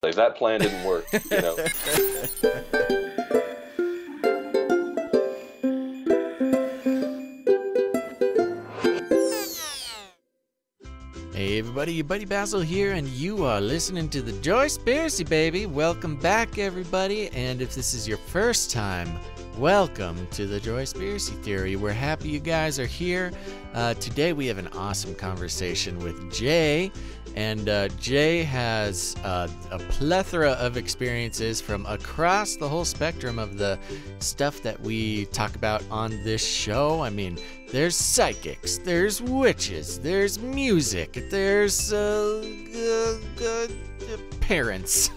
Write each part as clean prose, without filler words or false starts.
Like, that plan didn't work, you know. Hey everybody, your buddy Basil here, and you are listening to the Joyspiracy, baby. Welcome back, everybody, and if this is your first time, welcome to the Joyspiracy Theory. We're happy you guys are here. Today we have an awesome conversation with Jay, and Jay has a plethora of experiences from across the whole spectrum of the stuff that we talk about on this show. I mean, there's psychics, there's witches, there's music, there's parents.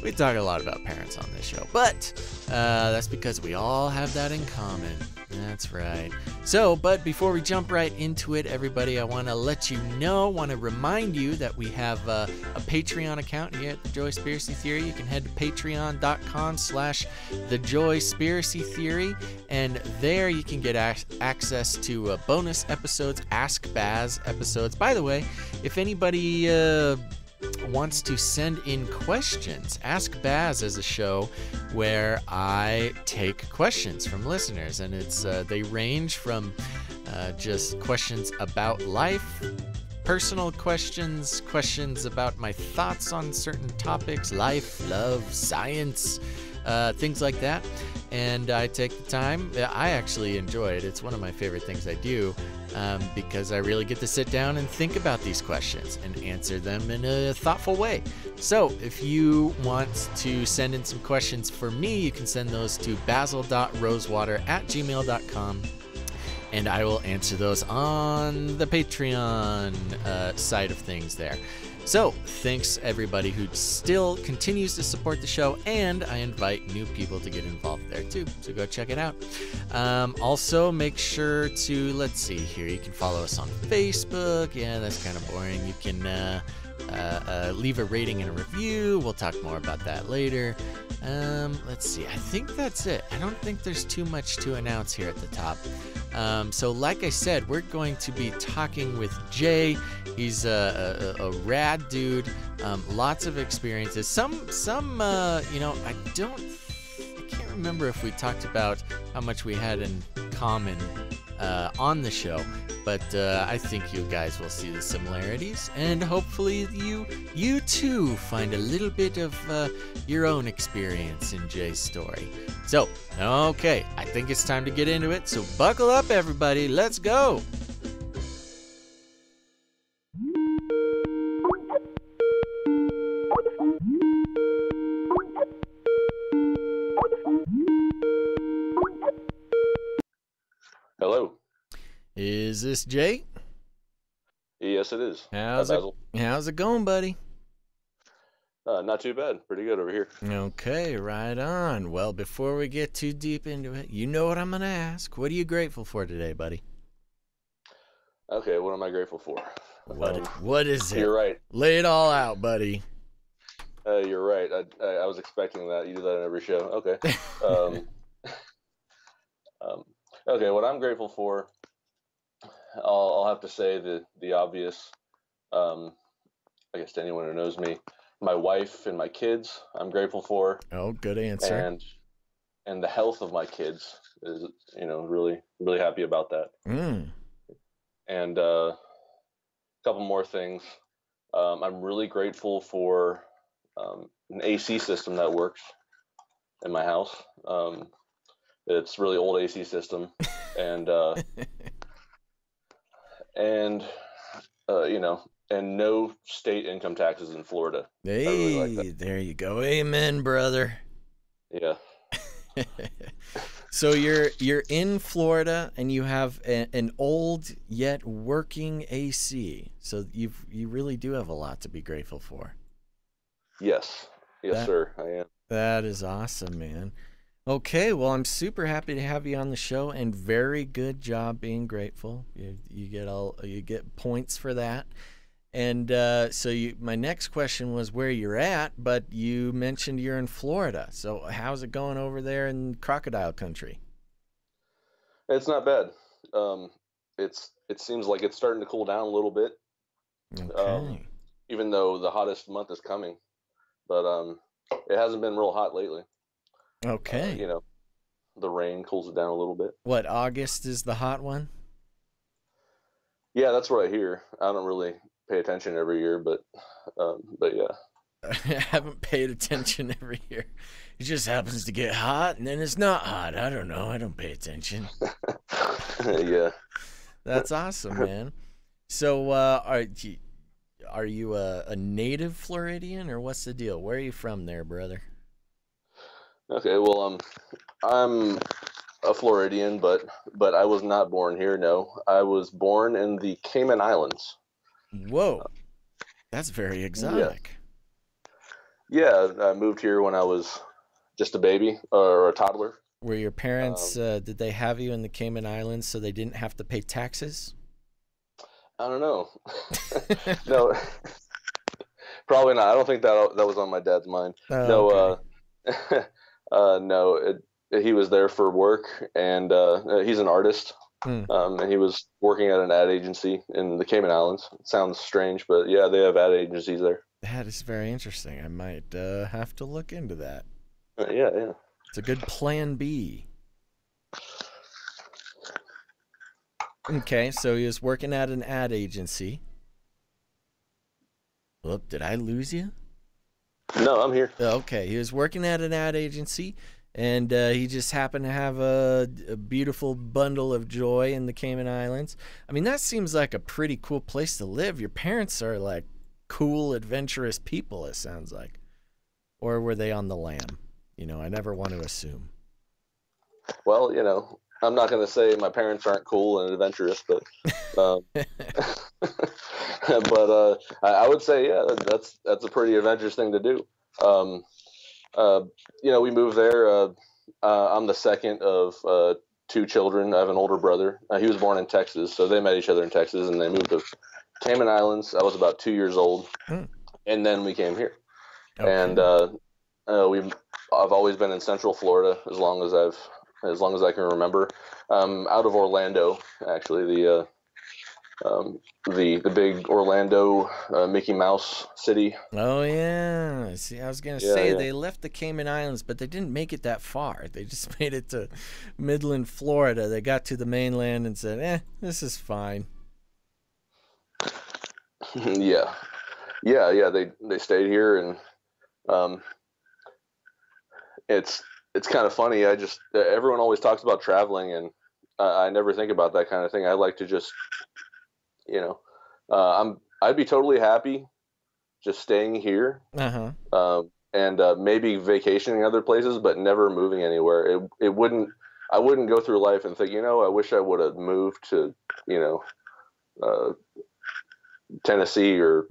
We talk a lot about parents on this show, but that's because we all have that in common. That's right. So, but before we jump right into it, everybody, I want to let you know, want to remind you that we have a Patreon account here at the Joyspiracy Theory. You can head to patreon.com/the Joyspiracy Theory, and there you can get access to bonus episodes, Ask Baz episodes. By the way, if anybody wants to send in questions, Ask Baz is a show where I take questions from listeners, and it's they range from just questions about life, personal questions, questions about my thoughts on certain topics, life, love, science, things like that. And I take the time. I actually enjoy it. It's one of my favorite things I do, because I really get to sit down and think about these questions and answer them in a thoughtful way. So if you want to send in some questions for me, you can send those to basil.rosewater@gmail.com, and I will answer those on the Patreon side of things there. So, thanks everybody who still continues to support the show, and I invite new people to get involved there too, so go check it out. Also, make sure to, let's see here, you can follow us on Facebook. Yeah, that's kind of boring. You can leave a rating and a review. We'll talk more about that later. Let's see, I think that's it. I don't think there's too much to announce here at the top. So like I said, we're going to be talking with Jay. He's a rad dude, lots of experiences. Some you know, I can't remember if we talked about how much we had in common on the show, but I think you guys will see the similarities, and hopefully you too find a little bit of your own experience in Jay's story. So, okay, I think it's time to get into it, so buckle up everybody, let's go! Hello. Is this Jay? Yes, it is. How's it going, buddy? Not too bad. Pretty good over here. Okay, right on. Well, before we get too deep into it, you know what I'm going to ask. What are you grateful for today, buddy? Okay, what am I grateful for? What is it? You're right. Lay it all out, buddy. You're right. I was expecting that. You do that in every show. Okay. Okay, what I'm grateful for, I'll have to say the obvious. I guess to anyone who knows me, my wife and my kids, I'm grateful for. Oh, good answer. And the health of my kids is, really, really happy about that. And a couple more things. I'm really grateful for an AC system that works in my house. It's really old AC system, and and no state income taxes in Florida. Hey, I really like that. There you go. Amen, brother. Yeah. So you're in Florida, and you have an old yet working AC. So you really do have a lot to be grateful for. Yes, sir, I am. That is awesome, man. Okay, well, I'm super happy to have you on the show, and very good job being grateful. You get points for that. And my next question was where you're at, but you mentioned you're in Florida. So how's it going over there in crocodile country? It's not bad. It seems like it's starting to cool down a little bit. Okay. even though the hottest month is coming. But it hasn't been real hot lately. Okay. The rain cools it down a little bit. What, August is the hot one? Yeah, that's what I hear. I don't really pay attention every year, but yeah. I haven't paid attention every year. It just happens to get hot, and then it's not hot. I don't know. I don't pay attention. Yeah. That's awesome, man. So, are you a native Floridian, or what's the deal? Where are you from there, brother? Okay, well, I'm a Floridian, but I was not born here. No, I was born in the Cayman Islands. Whoa, that's very exotic. Yeah, I moved here when I was just a baby or a toddler. Were your parents, did they have you in the Cayman Islands so they didn't have to pay taxes? I don't know. No, probably not. I don't think that was on my dad's mind. Oh, No, okay. no, he was there for work, and he's an artist. And he was working at an ad agency in the Cayman Islands. It sounds strange, but yeah, they have ad agencies there. That is very interesting. I might have to look into that. Yeah. It's a good plan B. Okay, so he was working at an ad agency. Whoop, did I lose you? No, I'm here. Okay, he was working at an ad agency, and he just happened to have a beautiful bundle of joy in the Cayman Islands. I mean, that seems like a pretty cool place to live. Your parents are like cool, adventurous people, it sounds like. Or were they on the lam? I never want to assume. Well, I'm not going to say my parents aren't cool and adventurous, but but I would say, yeah, that's a pretty adventurous thing to do. We moved there. I'm the second of two children. I have an older brother. He was born in Texas, so they met each other in Texas, and they moved to Cayman Islands. I was about 2 years old, and then we came here. Okay. And I've always been in Central Florida as long as I can remember. Out of Orlando, actually, the big Orlando Mickey Mouse city. Oh yeah. See, I was gonna say they left the Cayman Islands, but they didn't make it that far. They just made it to Midland, Florida. They got to the mainland and said, this is fine. Yeah. They stayed here, and it's kind of funny. Everyone always talks about traveling, and I never think about that kind of thing. I like to just, I'd be totally happy just staying here, and maybe vacationing other places, but never moving anywhere. I wouldn't go through life and think, I wish I would have moved to, Tennessee or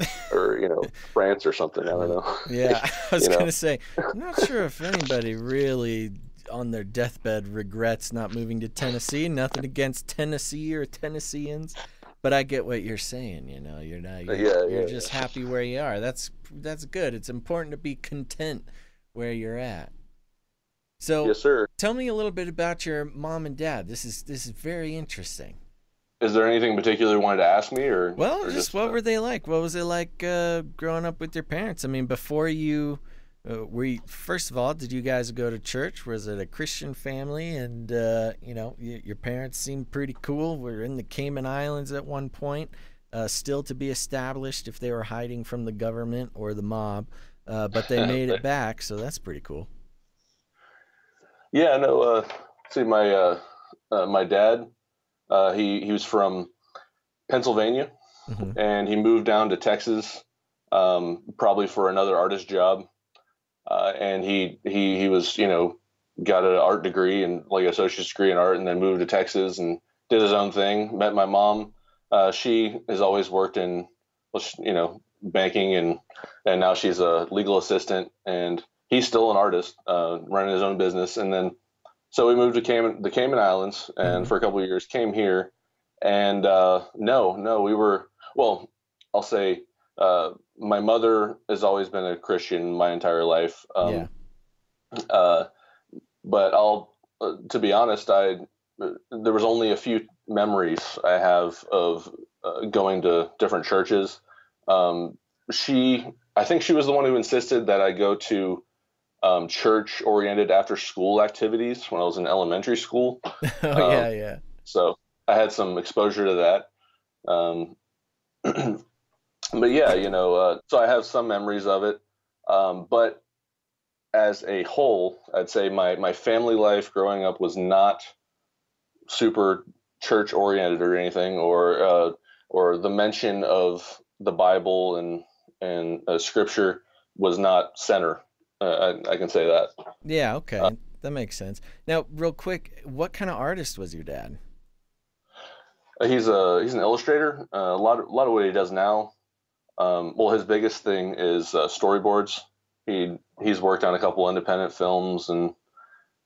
France or something. I don't know. Yeah, I was gonna say, I'm not sure if anybody really on their deathbed regrets not moving to Tennessee. Nothing against Tennessee or Tennesseans, but I get what you're saying. You're just happy where you are. That's good. It's important to be content where you're at. So, yes, sir. Tell me a little bit about your mom and dad. This is very interesting. Is there anything in particular you wanted to ask me, or? Well, or just what were they like? What was it like growing up with your parents? I mean, before you, first of all, did you guys go to church? Was it a Christian family? And your parents seemed pretty cool. We were in the Cayman Islands at one point, still to be established if they were hiding from the government or the mob, but they made it back, so that's pretty cool. Yeah, no. See, my dad. He was from Pennsylvania, and he moved down to Texas, probably for another artist job. And he was, got an art degree and like an associate's degree in art, and then moved to Texas and did his own thing. Met my mom. She has always worked in, banking, and now she's a legal assistant, and he's still an artist, running his own business. And then, so we moved to the Cayman Islands, and for a couple of years came here, and I'll say my mother has always been a Christian my entire life. But to be honest, there was only a few memories I have of going to different churches. I think she was the one who insisted that I go to church-oriented after-school activities when I was in elementary school. Oh Um, yeah, yeah. so I had some exposure to that. Um, but yeah, so I have some memories of it. But as a whole, I'd say my family life growing up was not super church-oriented or anything, or the mention of the Bible and scripture was not center. I can say that. Yeah, okay. That makes sense. Now, real quick, what kind of artist was your dad? He's an illustrator. A lot of what he does now. Well, his biggest thing is storyboards. He's worked on a couple independent films, and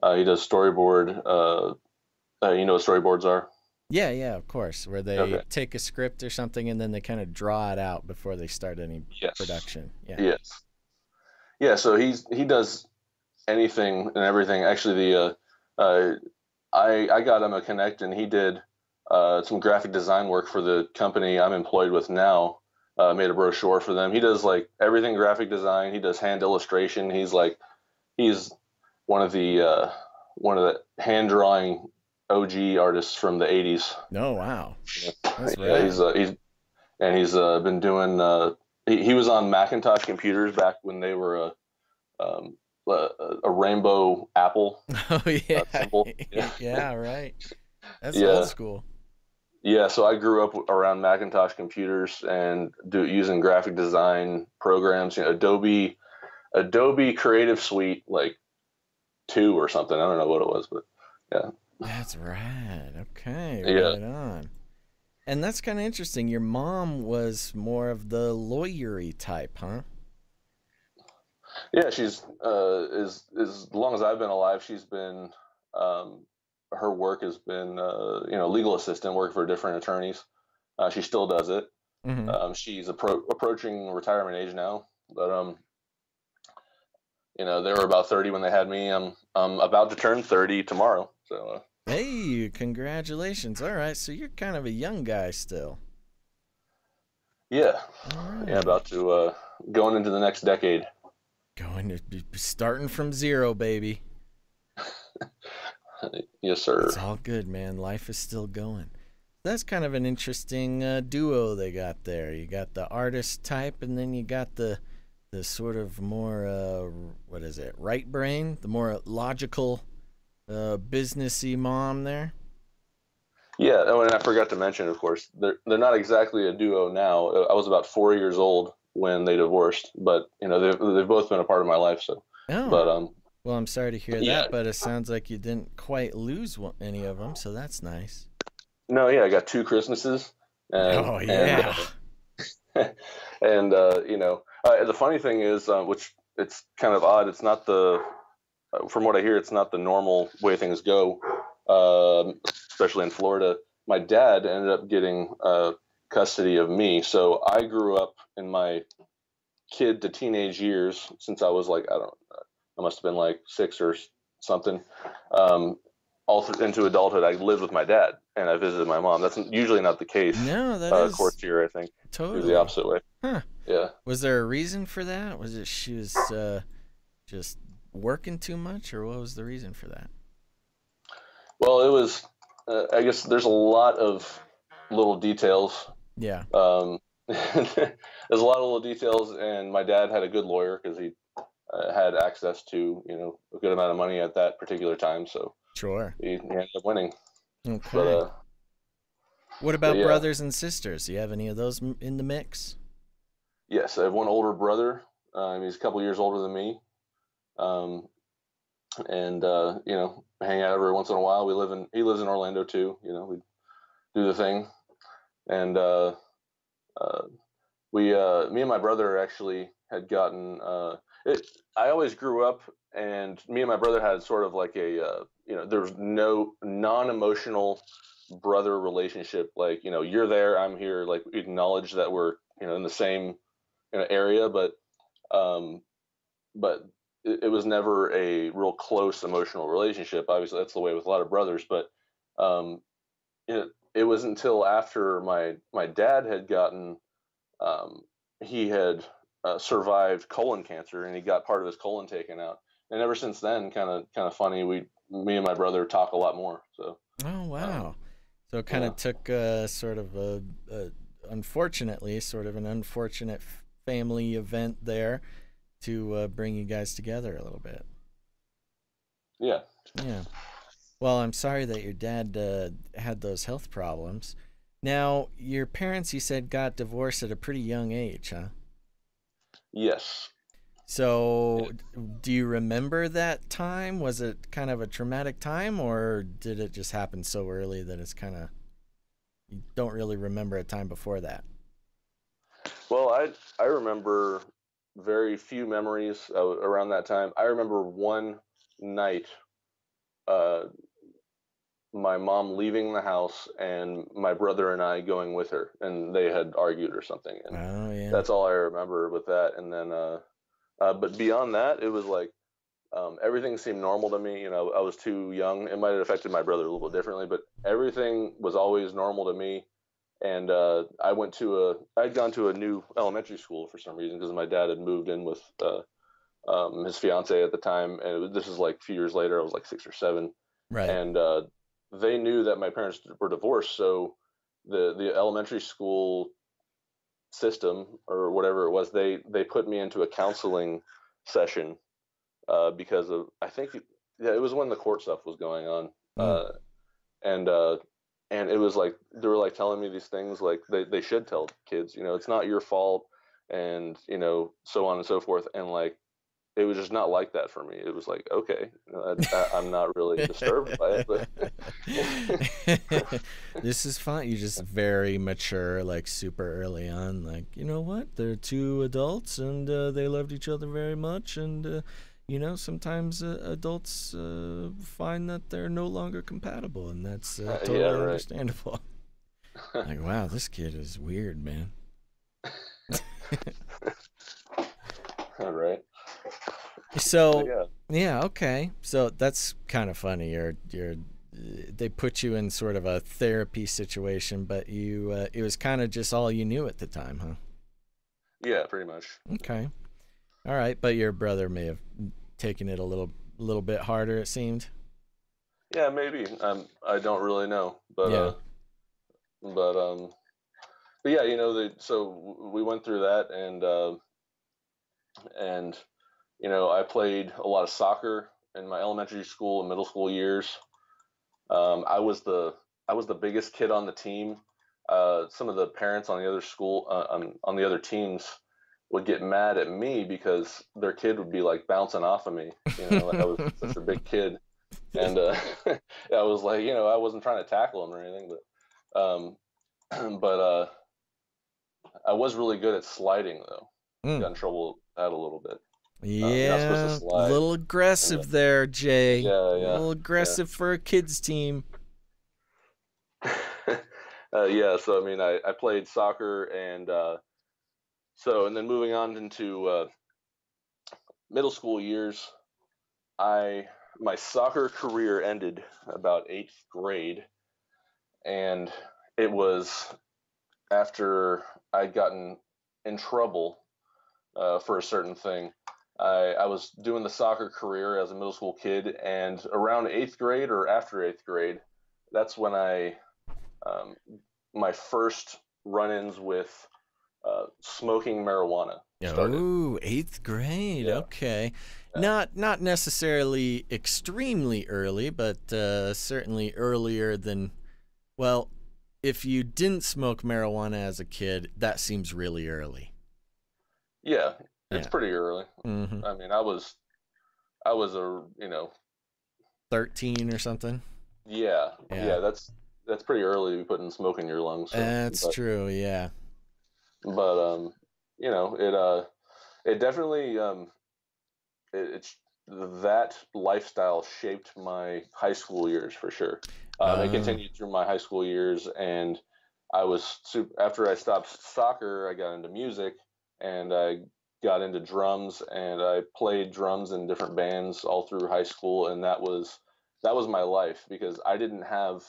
he does storyboard. You know what storyboards are? Yeah, yeah, of course. Where they Okay. take a script or something and then they kind of draw it out before they start any Yes. production. Yeah. Yes. Yeah. So he does anything and everything. Actually, I got him a connect, and he did some graphic design work for the company I'm employed with now. Made a brochure for them. He does like everything graphic design. He does hand illustration. He's one of the hand drawing OG artists from the 80s. Oh, wow. That's Yeah, rad. he's been doing. He was on Macintosh computers back when they were um, a rainbow apple Oh, yeah. symbol. Yeah, Yeah, right. That's old yeah, school. yeah. So I grew up around Macintosh computers and using graphic design programs. Adobe Creative Suite, like 2 or something. I don't know what it was, but yeah, That's rad. Okay, yeah, right on. And that's kind of interesting. Your mom was more of the lawyery type, huh? yeah. She's as long as I've been alive, she's been um, her work has been legal assistant work for different attorneys. She still does it. Mm-hmm. She's approaching retirement age now, but they were about 30 when they had me. I'm about to turn 30 tomorrow, so Hey, congratulations. All right, so you're kind of a young guy still. yeah, All yeah, right. about to going into the next decade. Going to be starting from zero, baby. Yes, sir. It's all good, man. Life is still going. That's kind of an interesting duo they got there. You got the artist type, and then you got the sort of more what is it? Right brain, the more logical, businessy mom there. Yeah, oh, and I forgot to mention, of course, they're not exactly a duo now. I was about 4 years old when they divorced, but they've both been a part of my life. So, Oh, but well, I'm sorry to hear yeah, that, but it sounds like you didn't quite lose any of them, so that's nice. no, yeah, I got 2 Christmases, and Oh yeah. and the funny thing is, which it's kind of odd. It's not from what I hear, it's not the normal way things go, especially in Florida. My dad ended up getting custody of me, so I grew up in my kid to teenage years since I was like I must have been like 6 or something. Um, into adulthood, I lived with my dad and I visited my mom. That's usually not the case. No, that Of is course, here I think is the totally. opposite way. Huh. Yeah. Was there a reason for that? Was it she was just working too much, or what was the reason for that? Well, it was. I guess there's a lot of little details. Yeah. There's a lot of little details, and my dad had a good lawyer because he had access to a good amount of money at that particular time, so Sure. he ended up winning. But Okay. What but about yeah, brothers and sisters? Do you have any of those in the mix? yes, I have one older brother. He's a couple years older than me, um, and hang out every once in a while. He lives in Orlando too. We do the thing, and uh, me and my brother actually had gotten it. I always grew up, and me and my brother had sort of like there was no non-emotional brother relationship. Like you're there, I'm here. Like we acknowledge that we're in the same area, um, but it was never a real close emotional relationship. Obviously, that's the way with a lot of brothers, but um, it was until after my dad had gotten um, he had survived colon cancer, and he got part of his colon taken out. And ever since then, kind of funny. Me and my brother talk a lot more. So. Oh wow. So it kind Yeah. of took sort of unfortunately, sort of an unfortunate family event there to bring you guys together a little bit. Yeah. Yeah. Well, I'm sorry that your dad had those health problems. Now, your parents, you said, got divorced at a pretty young age, huh? Yes. So, do you remember that time? Was it kind of a traumatic time, or did it just happen so early that it's kind of, you don't really remember a time before that? Well, I remember very few memories around that time. I remember one night, uh, my mom leaving the house and my brother and I going with her, and they had argued or something, and Oh, yeah. that's all I remember with that. And then, but beyond that, it was like everything seemed normal to me. I was too young. It might have affected my brother a little bit differently, but everything was always normal to me. And I'd gone to a new elementary school for some reason because my dad had moved in with his fiance at the time, and this is like a few years later. I was like 6 or 7, Right. and they knew that my parents were divorced, so the elementary school system or whatever it was, they put me into a counseling session because of, I think, yeah, it was when the court stuff was going on, Mm. and uh, and it was like they were like telling me these things like they should tell kids, it's not your fault, and so on and so forth, and like it was just not like that for me. It was like, okay, I'm not really disturbed by it, but This is fine. You're just very mature, like super early on. Like, you know what? They're two adults and they loved each other very much. And, sometimes adults find that they're no longer compatible. And that's yeah, totally right. understandable. Like, wow, this kid is weird, man. All right. But So, yeah, yeah, okay. So that's kind of funny. They put you in sort of a therapy situation, but it was kind of just all you knew at the time, huh? yeah, pretty much. Okay. All right, but your brother may have taken it a little bit harder, it seemed. Yeah, maybe. I don't really know, Yeah. but but yeah, we went through that, and I played a lot of soccer in my elementary school and middle school years. I was the biggest kid on the team. Some of the parents on the other school on the other teams would get mad at me because their kid would be like bouncing off of me. Like I was such a big kid, and I was like, I wasn't trying to tackle him or anything, but I was really good at sliding though. Mm. Got in trouble with that a little bit. You're not supposed to Yeah, a slide. little And aggressive there, Jay. yeah, A yeah, little yeah. aggressive for a kids team. Yeah, so I mean, I played soccer, and and then moving on into middle school years, I my soccer career ended about 8th grade, and it was after I'd gotten in trouble for a certain thing. I was doing the soccer career as a middle school kid, and around 8th grade or after 8th grade, that's when um, my first run-ins with smoking marijuana started. Oh, eighth grade. Yeah, Okay, yeah, not necessarily extremely early, but certainly earlier than. Well, if you didn't smoke marijuana as a kid, that seems really early. yeah. It's Yeah. pretty early. Mm-hmm. I mean, I was a you know 13 or something. yeah, Yeah, yeah. That's pretty early to be putting smoke in your lungs. So, that's true. Yeah. but it definitely it's that lifestyle shaped my high school years for sure. It Uh, continued through my high school years, and after I stopped soccer, I got into music, and I got into drums, and I played drums in different bands all through high school, and that was my life because I didn't have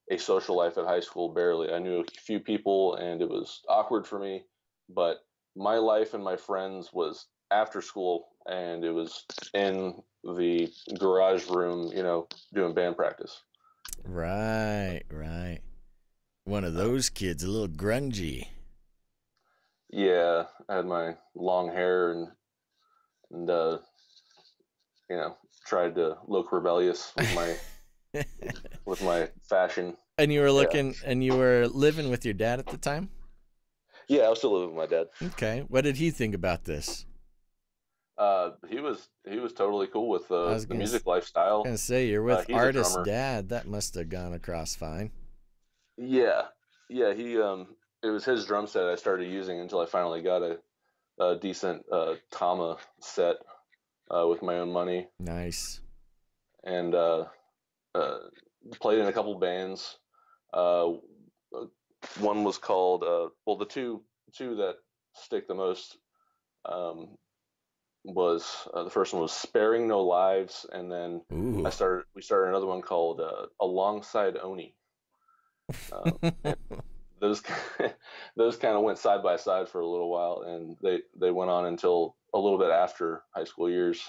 a social life at high school barely. I knew a few people, and it was awkward for me, but my life and my friends was after school, and it was in the garage room, doing band practice. Right, right. One of those kids, a little grungy. Yeah, I had my long hair and tried to look rebellious with my with my fashion. And you were Yeah. and you were living with your dad at the time? Yeah, I was still living with my dad. Okay. What did he think about this? He was totally cool with I was the gonna, music lifestyle. gonna say, you're with He's a artist drummer. dad. That must have gone across fine. Yeah, yeah. It was his drum set I started using until I finally got a decent Tama set with my own money, Nice. and uh, played in a couple bands. Uh, One was called well, the two that stick the most um, was the first one was Sparing No Lives, and then Ooh. we started another one called Alongside Oni. And those those kind of went side by side for a little while, and they went on until a little bit after high school years.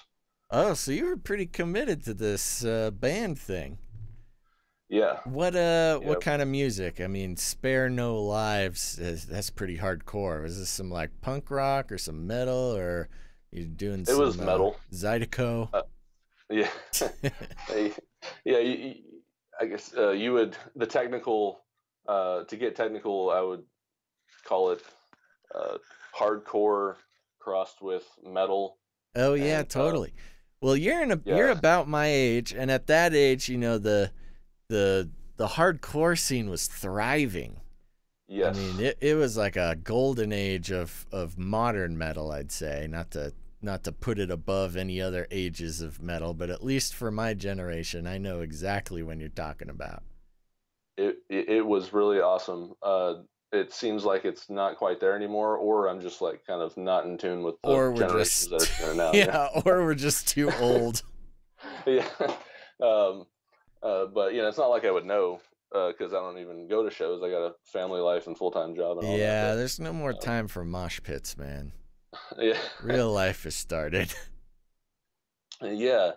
Oh, so you were pretty committed to this band thing. Yeah. What kind of music? I mean, Spare No Lives, that's pretty hardcore. Was this some like punk rock or some metal, or you doing It was metal. Zydeco? Yeah. Yeah, I guess you would the technical to get technical, I would call it hardcore crossed with metal. Oh yeah, And totally. Well, you're yeah, about my age, and at that age, the hardcore scene was thriving. yes. I mean, it was like a golden age of modern metal, I'd say. Not to put it above any other ages of metal, but at least for my generation, I know exactly when you're talking about. It was really awesome. It seems like it's not quite there anymore, or I'm just like kind of not in tune with the Or we're generations just that are there now. yeah, or we're just too old. Yeah. Um, but it's not like I would know because I don't even go to shows. I got a family life and full time job and all that. Yeah, But there's no more time for mosh pits, man. yeah, Real life has started. yeah,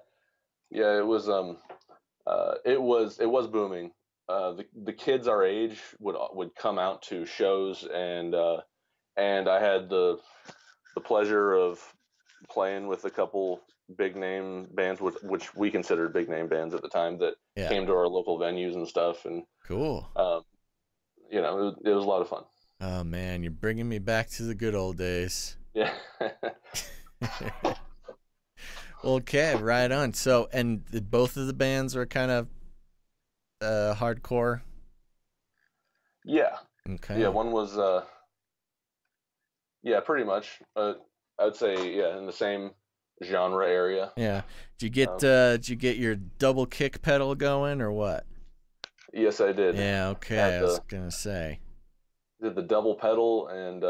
yeah. It was booming. The kids our age would come out to shows, and I had the pleasure of playing with a couple big name bands, which we considered big name bands at the time, that Yeah. came to our local venues and stuff, and Cool. it was a lot of fun. Oh man, you're bringing me back to the good old days. Yeah. Okay, right on. So, and both of the bands were kind of hardcore. Yeah. Okay. Yeah. One was yeah, pretty much. I'd say yeah, in the same genre area. Yeah. Did you get your double kick pedal going or what? Yes, I did. Yeah. Okay. I was gonna say. Did the double pedal, and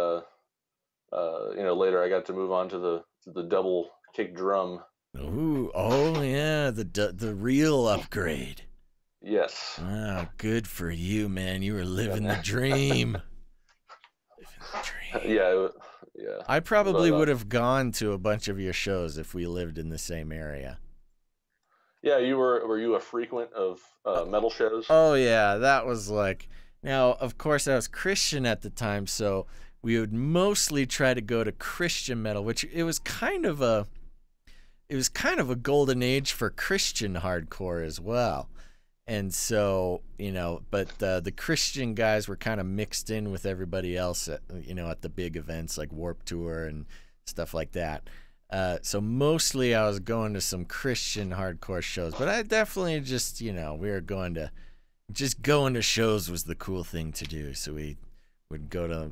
later I got to move on to the double kick drum. Ooh. Oh yeah. The real upgrade. Yes. Oh, good for you, man. You were living the dream. Living the dream. Yeah. Yeah. I probably would have gone to a bunch of your shows if we lived in the same area. Yeah, were you a frequent of metal shows? Oh yeah, that was like, now of course I was Christian at the time, so we would mostly try to go to Christian metal, which it was kind of a golden age for Christian hardcore as well. And so, but the Christian guys were kind of mixed in with everybody else at the big events like Warped Tour and stuff like that. So mostly I was going to some Christian hardcore shows, but I definitely just, we were going to shows was the cool thing to do. So we would go to,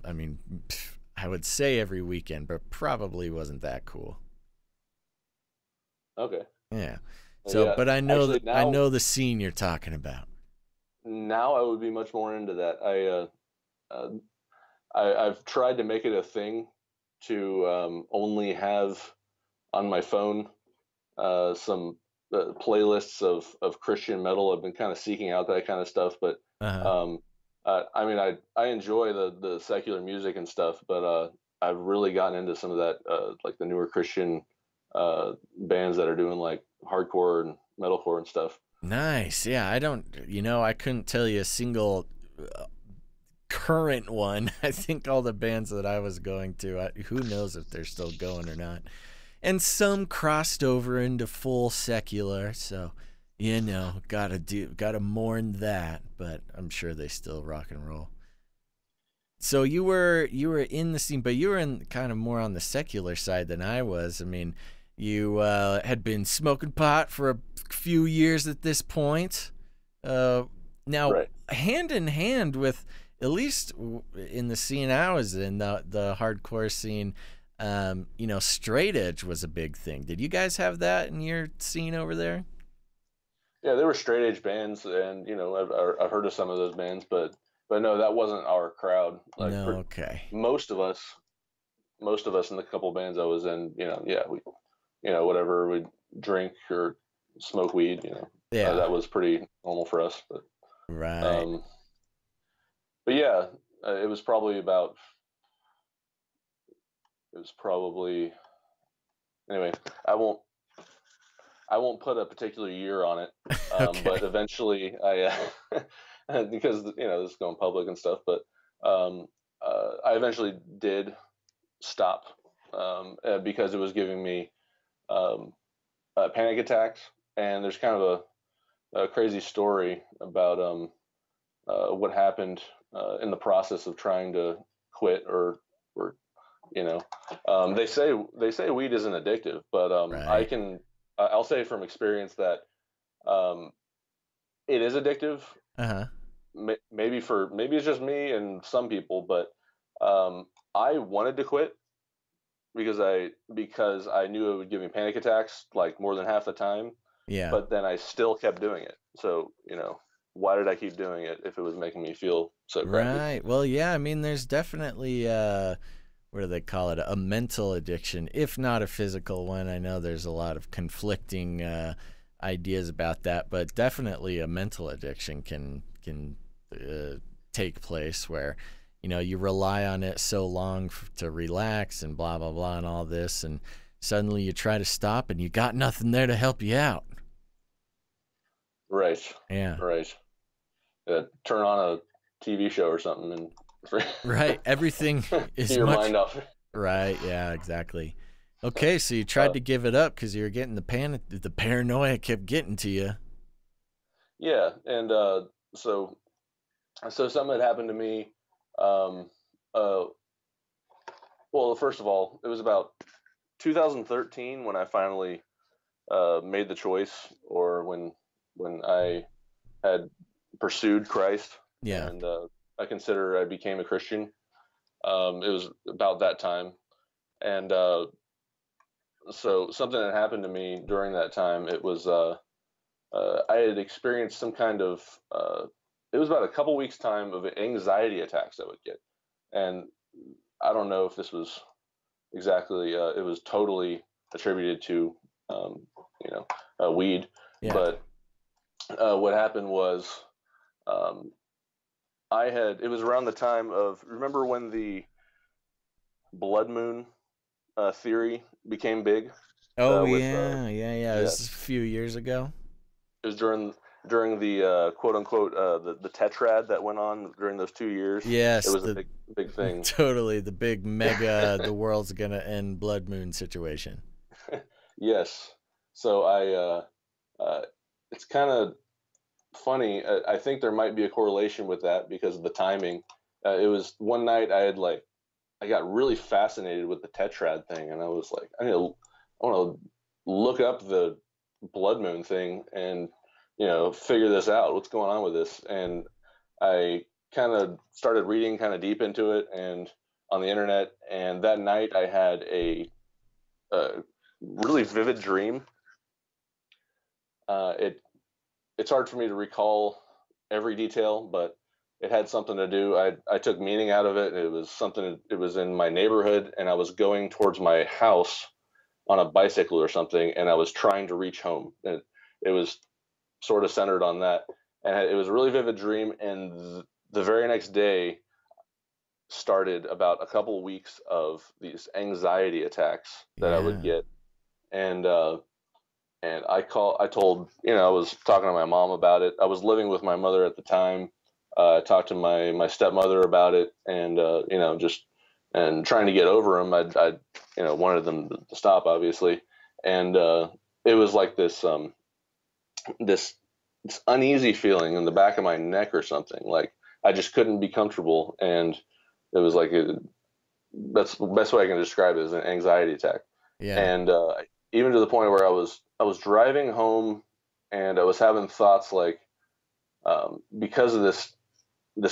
I would say every weekend, but probably wasn't that cool. Okay. Yeah. So, yeah, but I know actually, I know the scene you're talking about. Now I would be much more into that. I've tried to make it a thing to only have on my phone some playlists of Christian metal. I've been kind of seeking out that kind of stuff, but I enjoy the secular music and stuff, but I've really gotten into some of that, like the newer Christian bands that are doing like hardcore and metalcore and stuff. Nice. Yeah, I couldn't tell you a single current one. I think all the bands that I was going to, who knows if they're still going or not. And some crossed over into full secular, so gotta mourn that, but I'm sure they still rock and roll. So you were in the scene, but you were in kind of more on the secular side than I was. I mean, you had been smoking pot for a few years at this point. Now, right. hand in hand with, at least in the scene I was in, the hardcore scene, straight edge was a big thing. Did you guys have that in your scene over there? Yeah, they were straight edge bands, and I've heard of some of those bands, but no, that wasn't our crowd. Like No, okay. most of us in the couple bands I was in, we, whatever we drink or smoke weed, Yeah. that was pretty normal for us. But right. But yeah, it was probably anyway. I won't put a particular year on it, Okay. but eventually I, because this is going public and stuff, but I eventually did stop because it was giving me panic attacks, and there's kind of a crazy story about what happened in the process of trying to quit, or they say weed isn't addictive, but right. I'll say from experience that it is addictive. Uh-huh. Maybe it's just me and some people, but I wanted to quit because I knew it would give me panic attacks like more than half the time. Yeah. But then I still kept doing it. So why did I keep doing it if it was making me feel so crappy? Right. Well, yeah, I mean, there's definitely what do they call it? A mental addiction, if not a physical one. I know there's a lot of conflicting ideas about that, but definitely a mental addiction can take place where you rely on it so long to relax and blah blah blah and all this, and suddenly you try to stop and you got nothing there to help you out. Right. Yeah. Right. Turn on a TV show or something and right. Everything is your much mind off. right. Yeah. Exactly. Okay, so you tried to give it up because you were getting the paranoia kept getting to you. Yeah, and so something had happened to me. Um, well, first of all, it was about 2013 when I finally made the choice, or when I had pursued Christ, Yeah. and I consider I became a Christian. It was about that time, and so something had happened to me during that time. It was I had experienced some kind of it was about a couple weeks time of anxiety attacks I would get, and I don't know if this was exactly it was totally attributed to weed, Yeah. but what happened was um, it was around the time of, remember when the blood moon theory became big? Oh With yeah. This is a few years ago. It was during the quote unquote the tetrad that went on during those 2 years. Yes, It was a big thing. Totally, the big mega the world's gonna end blood moon situation. Yes. So it's kind of funny. I think there might be a correlation with that because of the timing. It was one night I got really fascinated with the tetrad thing, and I was like, I want to look up the blood moon thing and figure this out. What's going on with this? And I kind of started reading kind of deep into it and on the internet. And that night I had a really vivid dream. It's hard for me to recall every detail, but it had something to do. I took meaning out of it. It was something. It was in my neighborhood, and I was going towards my house on a bicycle or something, and I was trying to reach home. And it was sort of centered on that, and it was a really vivid dream. And the very next day, started about a couple of weeks of these anxiety attacks that I would get, and I told, I was talking to my mom about it. I was living with my mother at the time. I talked to my stepmother about it, and just and trying to get over them. I wanted them to stop, obviously, and it was like this uneasy feeling in the back of my neck or something. Like I just couldn't be comfortable, and it was like that's the best way I can describe it, as an anxiety attack. Yeah. And even to the point where I was driving home, and I was having thoughts like, because of this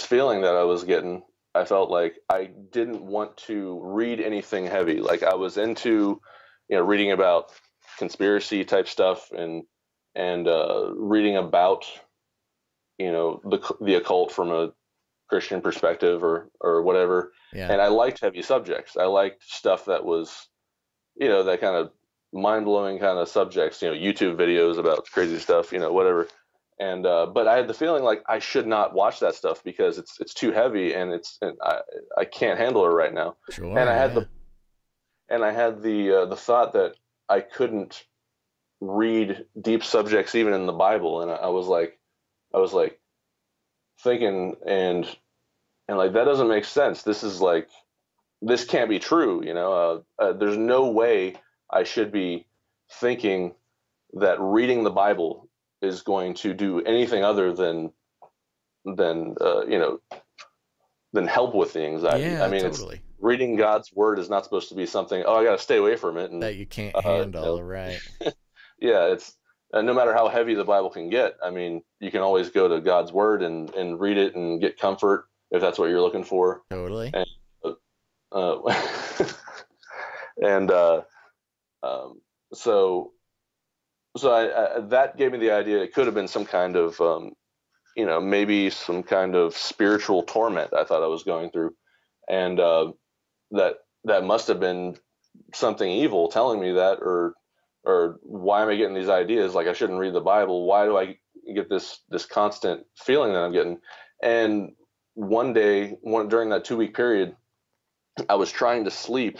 feeling that I was getting, I felt like I didn't want to read anything heavy. Like I was into, reading about conspiracy type stuff, and reading about, the occult from a Christian perspective or whatever. Yeah. And I liked heavy subjects. I liked stuff that was, that kind of mind-blowing kind of subjects, YouTube videos about crazy stuff, whatever. And but I had the feeling like I should not watch that stuff because it's too heavy, and I can't handle it right now. Sure. And I had the thought that I couldn't read deep subjects even in the Bible, and I was like thinking, and like, that doesn't make sense. This can't be true. There's no way I should be thinking that reading the Bible is going to do anything other than help with the anxiety. Yeah, I mean, totally. Reading God's word is not supposed to be something, I got to stay away from it, and that you can't handle, right? Yeah, it's no matter how heavy the Bible can get. I mean, you can always go to God's word and read it and get comfort if that's what you're looking for. Totally. And so I that gave me the idea it could have been some kind of maybe some kind of spiritual torment I thought I was going through, and that must have been something evil telling me that, or why am I getting these ideas like I shouldn't read the Bible? Why do I get this constant feeling that I'm getting? And one day, during that 2-week period, I was trying to sleep.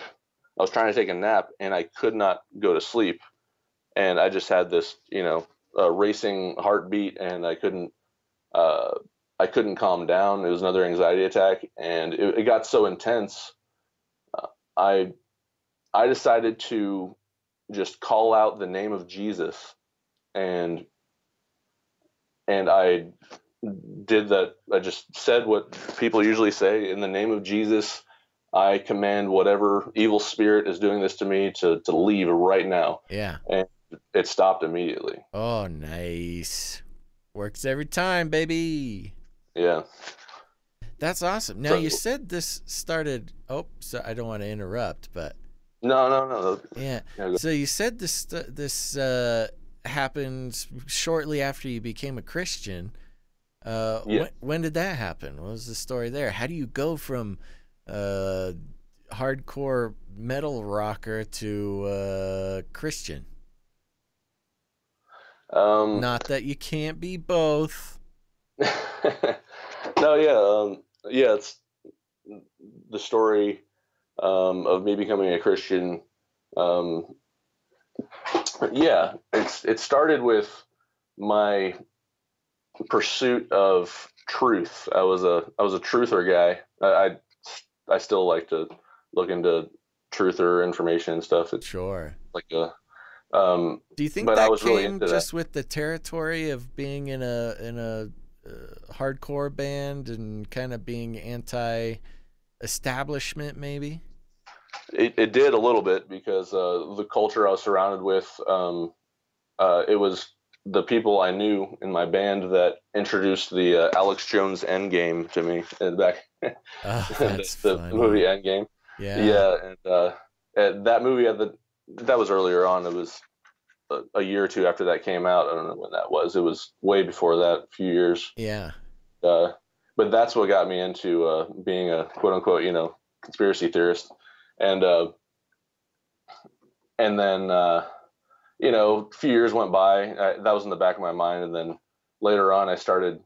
I was trying to take a nap, and I could not go to sleep. And I just had this, racing heartbeat, and I couldn't calm down. It was another anxiety attack, and it got so intense. I decided to just call out the name of Jesus, and I did that. I just said what people usually say: in the name of Jesus, I command whatever evil spirit is doing this to me to leave right now. Yeah. And it stopped immediately. Oh, nice. Works every time, baby. Yeah. That's awesome. Now, you said this started... Oh, so I don't want to interrupt, but... No. Yeah. So you said this happened shortly after you became a Christian. Yeah. When did that happen? What was the story there? How do you go from hardcore metal rocker to Christian? Not that you can't be both. No, yeah. It's the story of me becoming a Christian. Yeah, it started with my pursuit of truth. I was a truther guy. I still like to look into truther information and stuff. It's sure. Like a do you think but that I was came really into just that. with the territory of being in a hardcore band and kind of being anti-establishment, maybe? It did a little bit because the culture I was surrounded with, it was the people I knew in my band that introduced the Alex Jones Endgame to me back. That's the funny. movie Endgame. Yeah. And that movie that was earlier on. It was a year or two after that came out. I don't know when that was. It was way before that, a few years. Yeah. But that's what got me into being a quote unquote, conspiracy theorist. And then, a few years went by. That was in the back of my mind. And then later on, I started,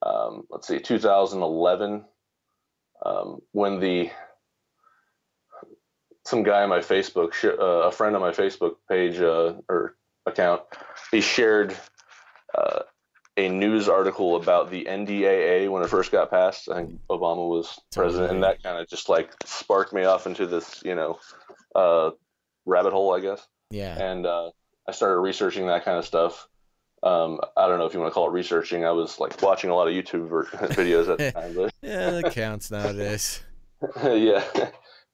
2011. when some guy on my Facebook, a friend on my Facebook page or account, he shared a news article about the NDAA when it first got passed. I think Obama was president, and that kind of just like sparked me off into this, rabbit hole, I guess. Yeah. And I started researching that kind of stuff. I don't know if you want to call it researching. I was like watching a lot of YouTube videos at the time. But yeah, that counts nowadays. Yeah.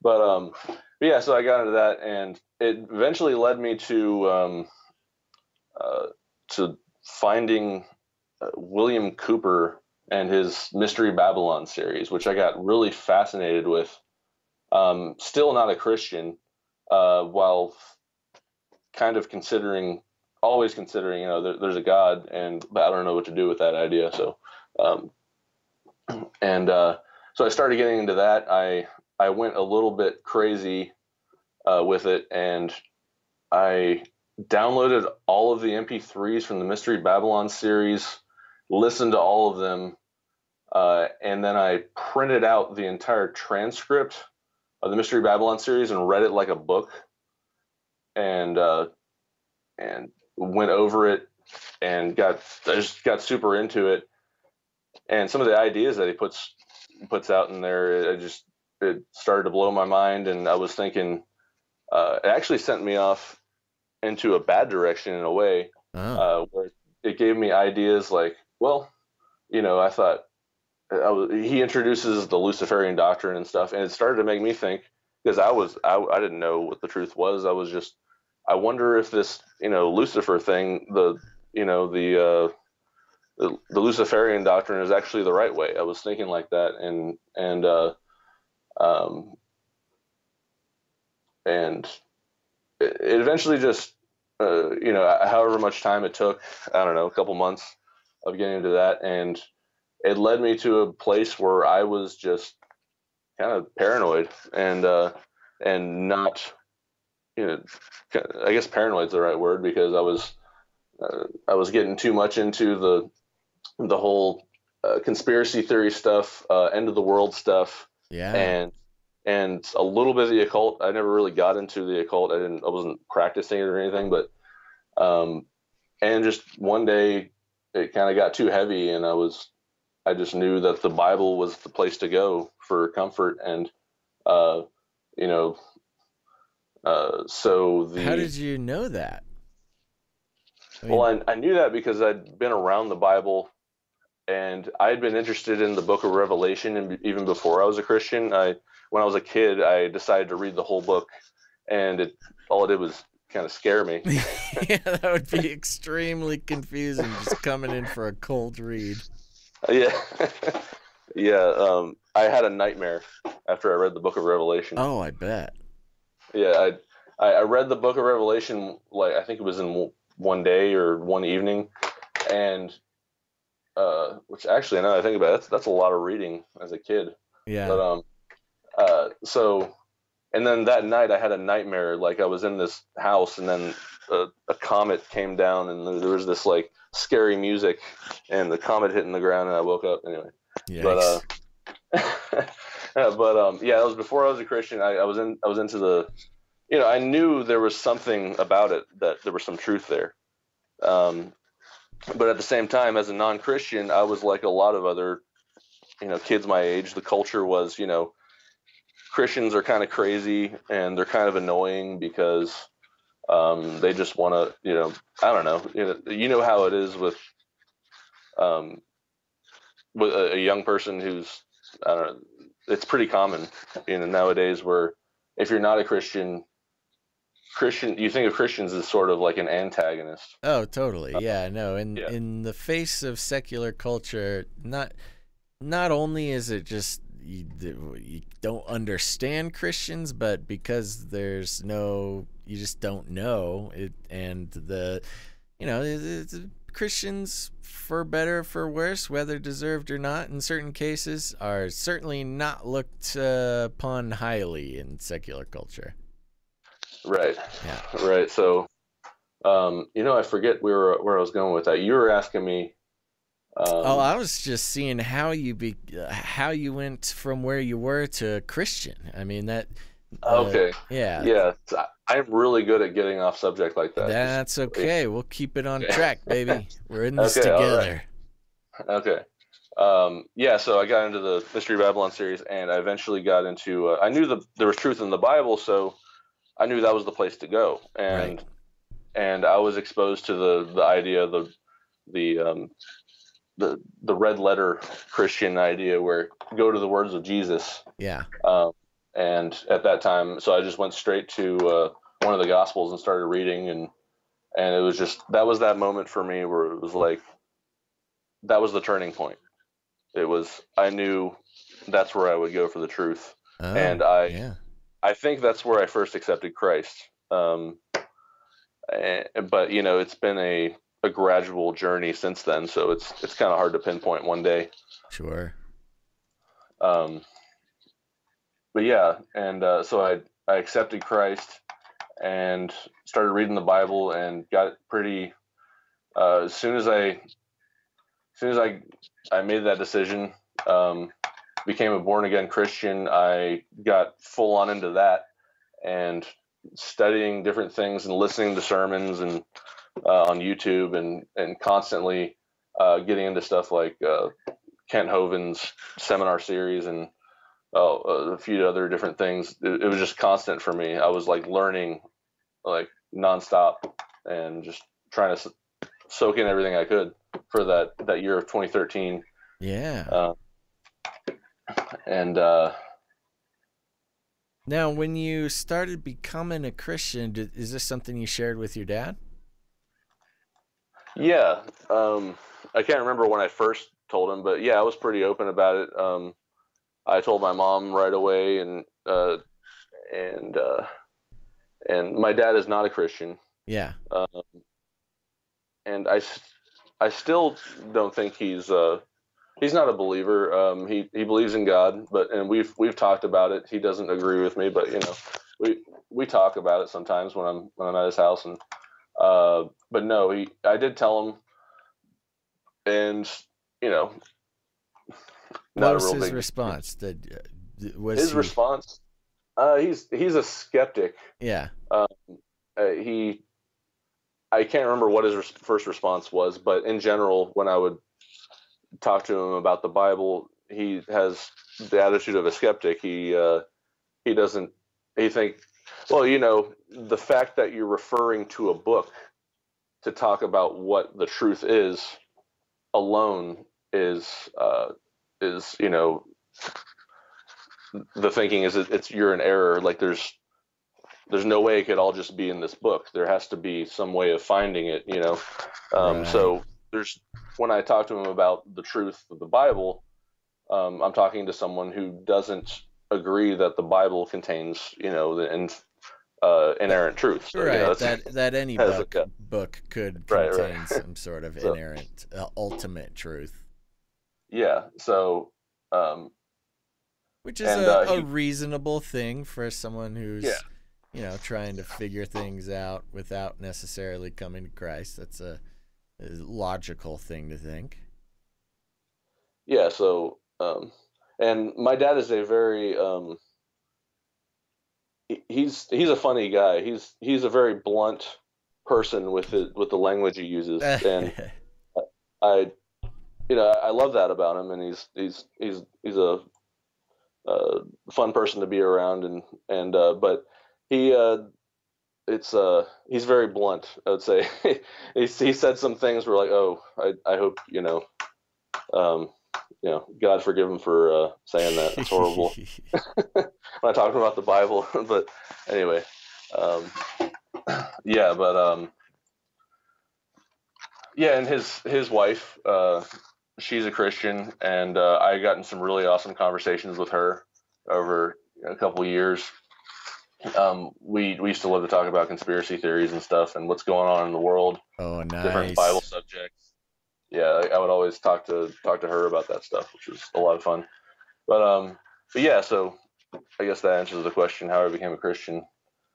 But yeah, so I got into that, and it eventually led me to finding William Cooper and his Mystery Babylon series, which I got really fascinated with. Still not a Christian, while kind of always considering, there's a God, but I don't know what to do with that idea. So, so I started getting into that. I went a little bit crazy with it, and I downloaded all of the MP3s from the Mystery Babylon series, listened to all of them, and then I printed out the entire transcript of the Mystery Babylon series and read it like a book, and went over it, and I just got super into it. And some of the ideas that he puts out in there, it started to blow my mind, and I was thinking, it actually sent me off into a bad direction in a way, where it gave me ideas like, well, I thought he introduces the Luciferian doctrine and stuff, and it started to make me think, because I didn't know what the truth was. I wonder if this, Lucifer thing, the Luciferian doctrine is actually the right way. I was thinking like that, and it eventually just, however much time it took, I don't know, a couple months of getting into that, and it led me to a place where I was just kind of paranoid and not, I guess paranoid is the right word, because I was getting too much into the whole conspiracy theory stuff, end of the world stuff, and a little bit of the occult. I never really got into the occult. I wasn't practicing it or anything, but and just one day it kind of got too heavy, and I just knew that the Bible was the place to go for comfort, and How did you know that? I knew that because I'd been around the Bible, and I'd been interested in the book of Revelation, and even before I was a Christian. When I was a kid, I decided to read the whole book, and all it did was kind of scare me. Yeah, that would be extremely confusing, just coming in for a cold read. Yeah. Yeah. I had a nightmare after I read the book of Revelation. Oh, I bet. Yeah, I read the book of Revelation, like, I think it was in one day or one evening, and which actually, now that I think about it, that's a lot of reading as a kid. Yeah. But and then that night I had a nightmare, like I was in this house, and then a comet came down, and there was this like scary music, and the comet hitting the ground, and I woke up anyway. Yikes. But yeah, it was before I was a Christian. I was into the, I knew there was something about it, that there was some truth there. But at the same time, as a non-Christian, I was like a lot of other, kids my age. The culture was, Christians are kind of crazy, and they're kind of annoying because they just want to, I don't know, you know how it is with a young person who's, I don't know, it's pretty common, nowadays, where if you're not a Christian, you think of Christians as sort of like an antagonist. Oh, totally. Yeah, no. In the face of secular culture, not only is it just you don't understand Christians, but because you just don't know it, and Christians, for better or for worse, whether deserved or not in certain cases, are certainly not looked upon highly in secular culture. Right. Yeah. Right. So, I forget where I was going with that. You were asking me I was just seeing how you went from where you were to Christian. I mean that. Okay. Yeah. Yeah. I'm really good at getting off subject like that. That's okay. We'll keep it on Okay. track, baby. We're in this Okay. All right. together. Okay. Yeah. So I got into the Mystery Babylon series, and I eventually got into. I knew there was truth in the Bible, so I knew that was the place to go, and Right. and I was exposed to the idea, the the red letter Christian idea, where go to the words of Jesus. Yeah. And at that time, so I just went straight to one of the Gospels and started reading, and it was just that moment for me where it was like that was the turning point. It was I knew that's where I would go for the truth, Oh, and yeah. I think that's where I first accepted Christ. But it's been a gradual journey since then, so it's kind of hard to pinpoint one day. Sure. But yeah, and so I accepted Christ and started reading the Bible and got pretty. As soon as I made that decision, became a born again Christian, I got full on into that and studying different things and listening to sermons and on YouTube and constantly getting into stuff like Kent Hovind's seminar series and a few other different things. It was just constant for me. I was like learning like nonstop and just trying to soak in everything I could for that year of 2013. Yeah. And now, when you started becoming a Christian, is this something you shared with your dad? yeah, I can't remember when I first told him, but yeah, I was pretty open about it. I told my mom right away, and my dad is not a Christian. Yeah. And I still don't think he's not a believer. He believes in God, and we've talked about it. He doesn't agree with me, but we talk about it sometimes when I'm at his house. And but no, I did tell him, and what was his response? His response? He's a skeptic. Yeah. I can't remember what his first response was, but in general, when I would talk to him about the Bible, he has the attitude of a skeptic. He doesn't. He think, well, the fact that you're referring to a book to talk about what the truth is alone is the thinking is you're in error. Like there's no way it could all just be in this book. There has to be some way of finding it, Right. So when I talk to him about the truth of the Bible, I'm talking to someone who doesn't agree that the Bible contains, the inerrant truth. So, right. That any book could contain some sort of inerrant, ultimate truth. Yeah. So, which is a reasonable thing for someone who's, trying to figure things out without necessarily coming to Christ. That's a logical thing to think. Yeah. So, and my dad is a very, he's a funny guy. He's a very blunt person with the language he uses, and I love that about him. And he's a fun person to be around, and but he's very blunt. I would say he said some things where like, oh, I hope God forgive him for saying that. It's horrible. When I talk about the Bible, but anyway, yeah, but yeah, and his wife, she's a Christian, and I got in some really awesome conversations with her over a couple of years. We used to love to talk about conspiracy theories and stuff and what's going on in the world. Oh, nice. Different Bible subjects. Yeah, I would always talk to her about that stuff, which was a lot of fun. But yeah, so I guess that answers the question how I became a Christian.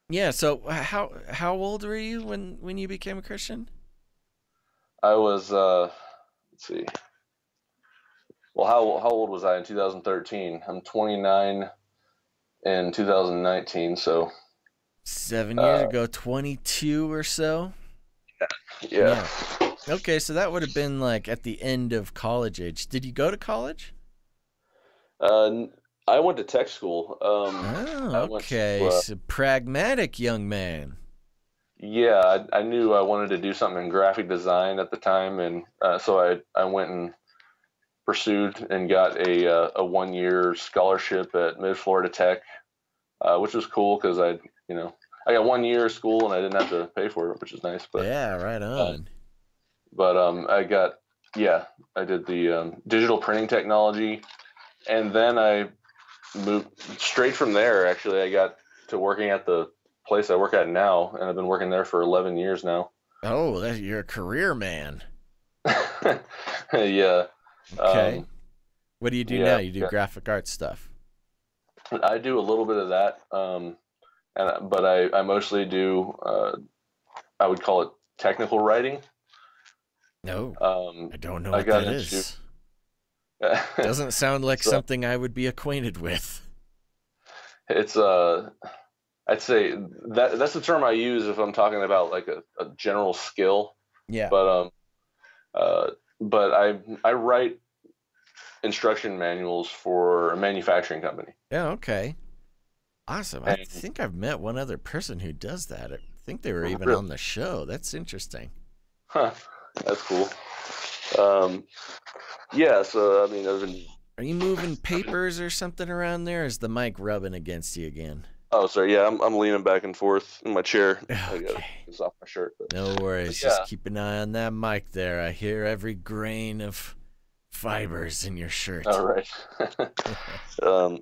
Yeah. So how old were you when you became a Christian? I was let's see, Well, how old was I in 2013? I'm 29 in 2019, so 7 years ago, 22 or so. yeah. Yeah. Okay, so that would have been like at the end of college age. Did you go to college? I went to tech school. Oh, I went okay. to So pragmatic young man. yeah. I knew I wanted to do something in graphic design at the time, and so I went and pursued and got a 1 year scholarship at Mid Florida Tech, which was cool because I got 1 year of school and I didn't have to pay for it, which is nice. Yeah, right Um, on. I got yeah, I did the digital printing technology, and then I moved straight from there. Actually, I got to working at the place I work at now, and I've been working there for 11 years now. Oh, you're a career man. Yeah. Okay. What do you do now? Yeah, You do yeah. graphic art stuff. I do a little bit of that, but I mostly do I would call it technical writing. No, Um, I don't know I what got that into is. Doesn't sound like it's something I would be acquainted with. it's I'd say that's the term I use if I'm talking about like a general skill. Yeah. But uh, but I write instruction manuals for a manufacturing company. Yeah, okay. Awesome. I And think I've met one other person who does that. I think they were even really, on the show. That's interesting. huh, that's cool. Um, yeah, so I mean, I've been. Are you moving papers or something around there? Or is the mic rubbing against you again? Oh, sorry. Yeah, I'm leaning back and forth in my chair. I got Okay. this off my shirt. No worries. Yeah. Just keep an eye on that mic there. I hear every grain of fibers in your shirt. All right. um,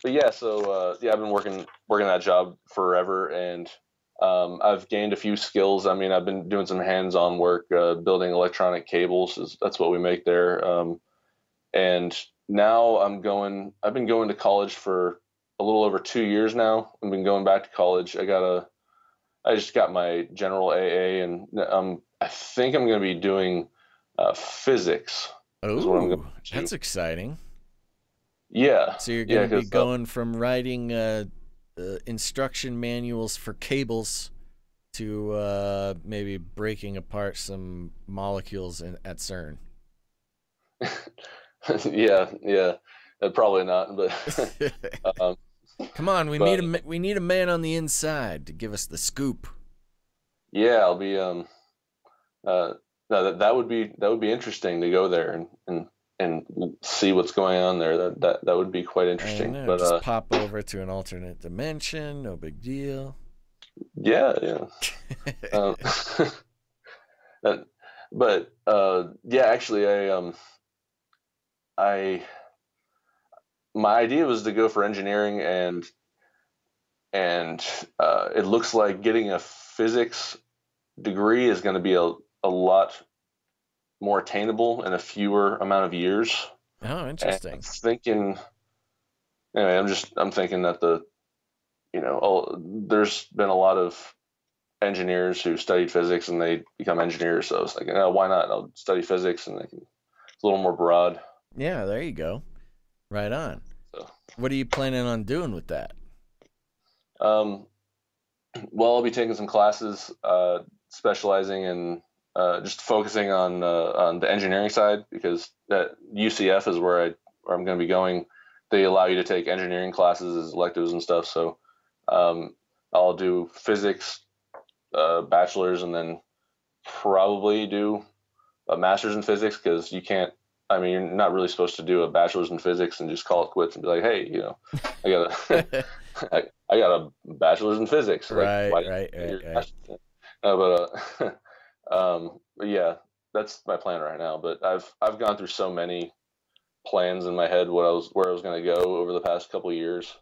but yeah, so yeah, I've been working that job forever, and I've gained a few skills. I mean, I've been doing some hands-on work, building electronic cables. That's what we make there. And now I've been going to college for a little over 2 years now. I've been going back to college. I just got my general AA, and I think I'm going to be doing physics. Is what I'm going Oh, to that's do. exciting. Yeah, So you're yeah, going to be because going from writing instruction manuals for cables to maybe breaking apart some molecules at CERN. yeah, probably not, but um, Come on, but we need a man on the inside to give us the scoop. yeah, I'll be no, that would be interesting to go there and see what's going on there. That would be quite I interesting. know, But just pop over to an alternate dimension, no big deal. yeah. Um, that- but yeah, actually, I my idea was to go for engineering, and it looks like getting a physics degree is going to be a lot more attainable in a fewer amount of years. Oh, And interesting. I'm thinking that there's been a lot of engineers who studied physics and they become engineers. So I was thinking, why not? I'll study physics and it's a little more broad. Yeah, there you go. Right on. So, What are you planning on doing with that? um, well, I'll be taking some classes, specializing in just focusing on the engineering side because that UCF is where I'm going to be going. They allow you to take engineering classes as electives and stuff. So I'll do physics, bachelor's, and then probably do a master's in physics because you can't. I mean, you're not really supposed to do a bachelor's in physics and just call it quits and be like, hey, I got a, I got a bachelor's in physics. Like, Right, why right, didn't you right, get your right. master's? But yeah, that's my plan right now. But I've gone through so many plans in my head where I was going to go over the past couple of years.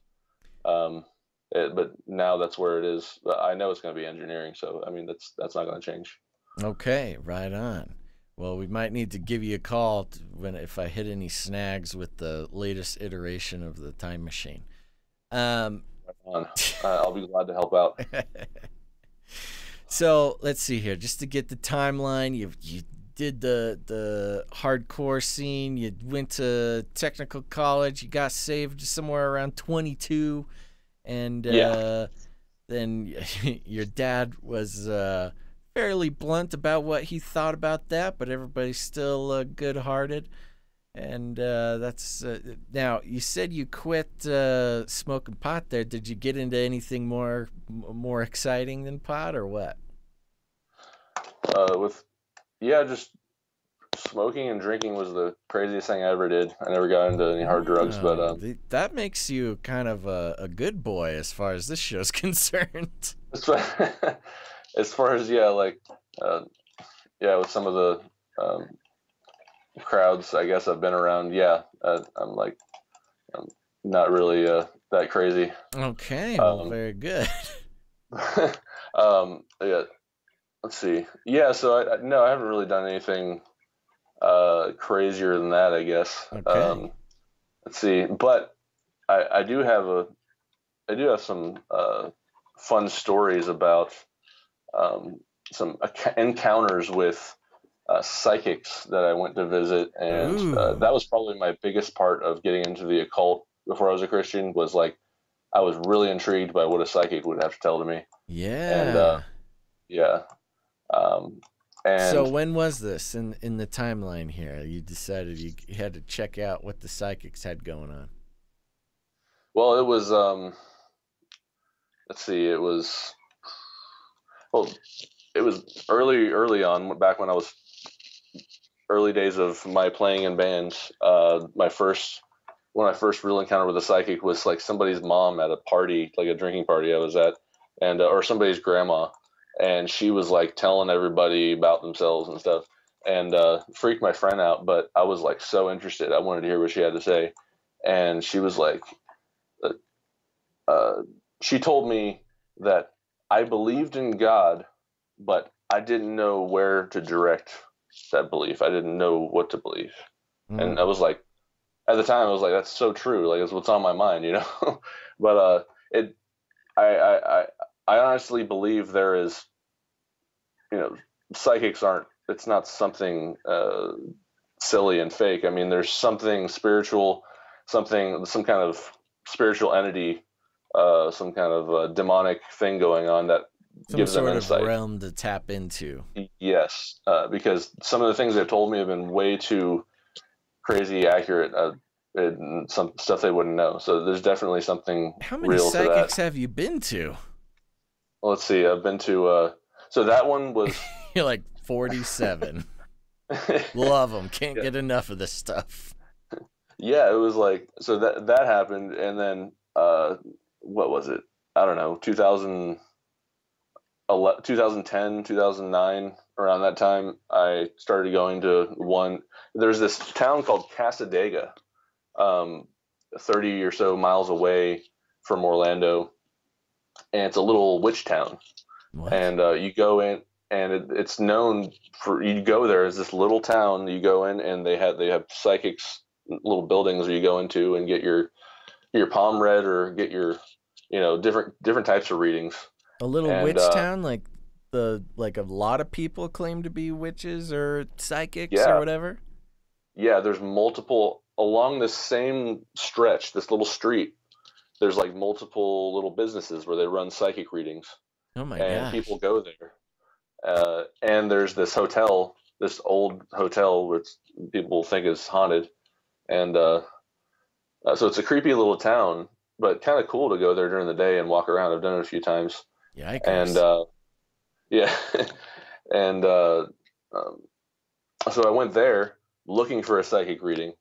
But now that's where it is. I know it's going to be engineering, so I mean that's not going to change. Okay, right on. Well, we might need to give you a call if I hit any snags with the latest iteration of the time machine. Right on. I'll be glad to help out. So let's see here. Just to get the timeline, you did the hardcore scene. You went to technical college. You got saved somewhere around 22, and then your dad was fairly blunt about what he thought about that, but everybody's still good-hearted. And that's now. You said you quit smoking pot. There, did you get into anything more exciting than pot, or what? Just smoking and drinking was the craziest thing I ever did. I never got into any hard drugs, but that makes you kind of a good boy as far as this show's concerned. As far as with some of the crowds I guess I've been around, I'm not really that crazy. Okay, well, very good. Yeah, let's see. Yeah, so I haven't really done anything crazier than that, I guess. Okay. Let's see, but I do have some fun stories about some encounters with psychics that I went to visit, and that was probably my biggest part of getting into the occult before I was a Christian. Was like I was really intrigued by what a psychic would have to tell to me. Yeah. And so when was this in the timeline here? You decided you had to check out what the psychics had going on. Well, it was let's see, it was early on, back when I was early days of my playing in bands. My first real encounter with a psychic was like somebody's mom at a party, like a drinking party I was at, and or somebody's grandma, and she was like telling everybody about themselves and stuff, and freaked my friend out. But I was like so interested, I wanted to hear what she had to say, and she was like, she told me that I believed in God, but I didn't know where to direct that belief. I didn't know what to believe. And I was like, at the time I was like, that's so true. Like, it's what's on my mind, you know? But I honestly believe there is, psychics it's not something silly and fake. I mean, there's something spiritual, some kind of spiritual entity, some kind of demonic thing going on that gives them insight. Some sort of realm to tap into. Yes, because some of the things they've told me have been way too crazy accurate, and some stuff they wouldn't know. So there's definitely something real to that. How many psychics have you been to? Well, let's see. I've been to. So that one was. You're like 47. Love them. Can't get enough of this stuff. Yeah, it was like, so that happened, and then what was it? I don't know, 2010, 2009, around that time, I started going to one. There's this town called Casadega, 30 or so miles away from Orlando, and it's a little witch town. What? And you go in, and it's known for, you go there as this little town. You go in, and they have psychics, little buildings where you go into and get your palm read, or get your different types of readings. A little witch town, like a lot of people claim to be witches or psychics or whatever. Yeah, there's multiple along this same stretch, this little street. There's like multiple little businesses where they run psychic readings. Oh my and gosh. People go there. And there's this hotel, this old hotel, which people think is haunted. And so it's a creepy little town, but kind of cool to go there during the day and walk around. I've done it a few times. Yikers. And yeah, and so I went there looking for a psychic reading,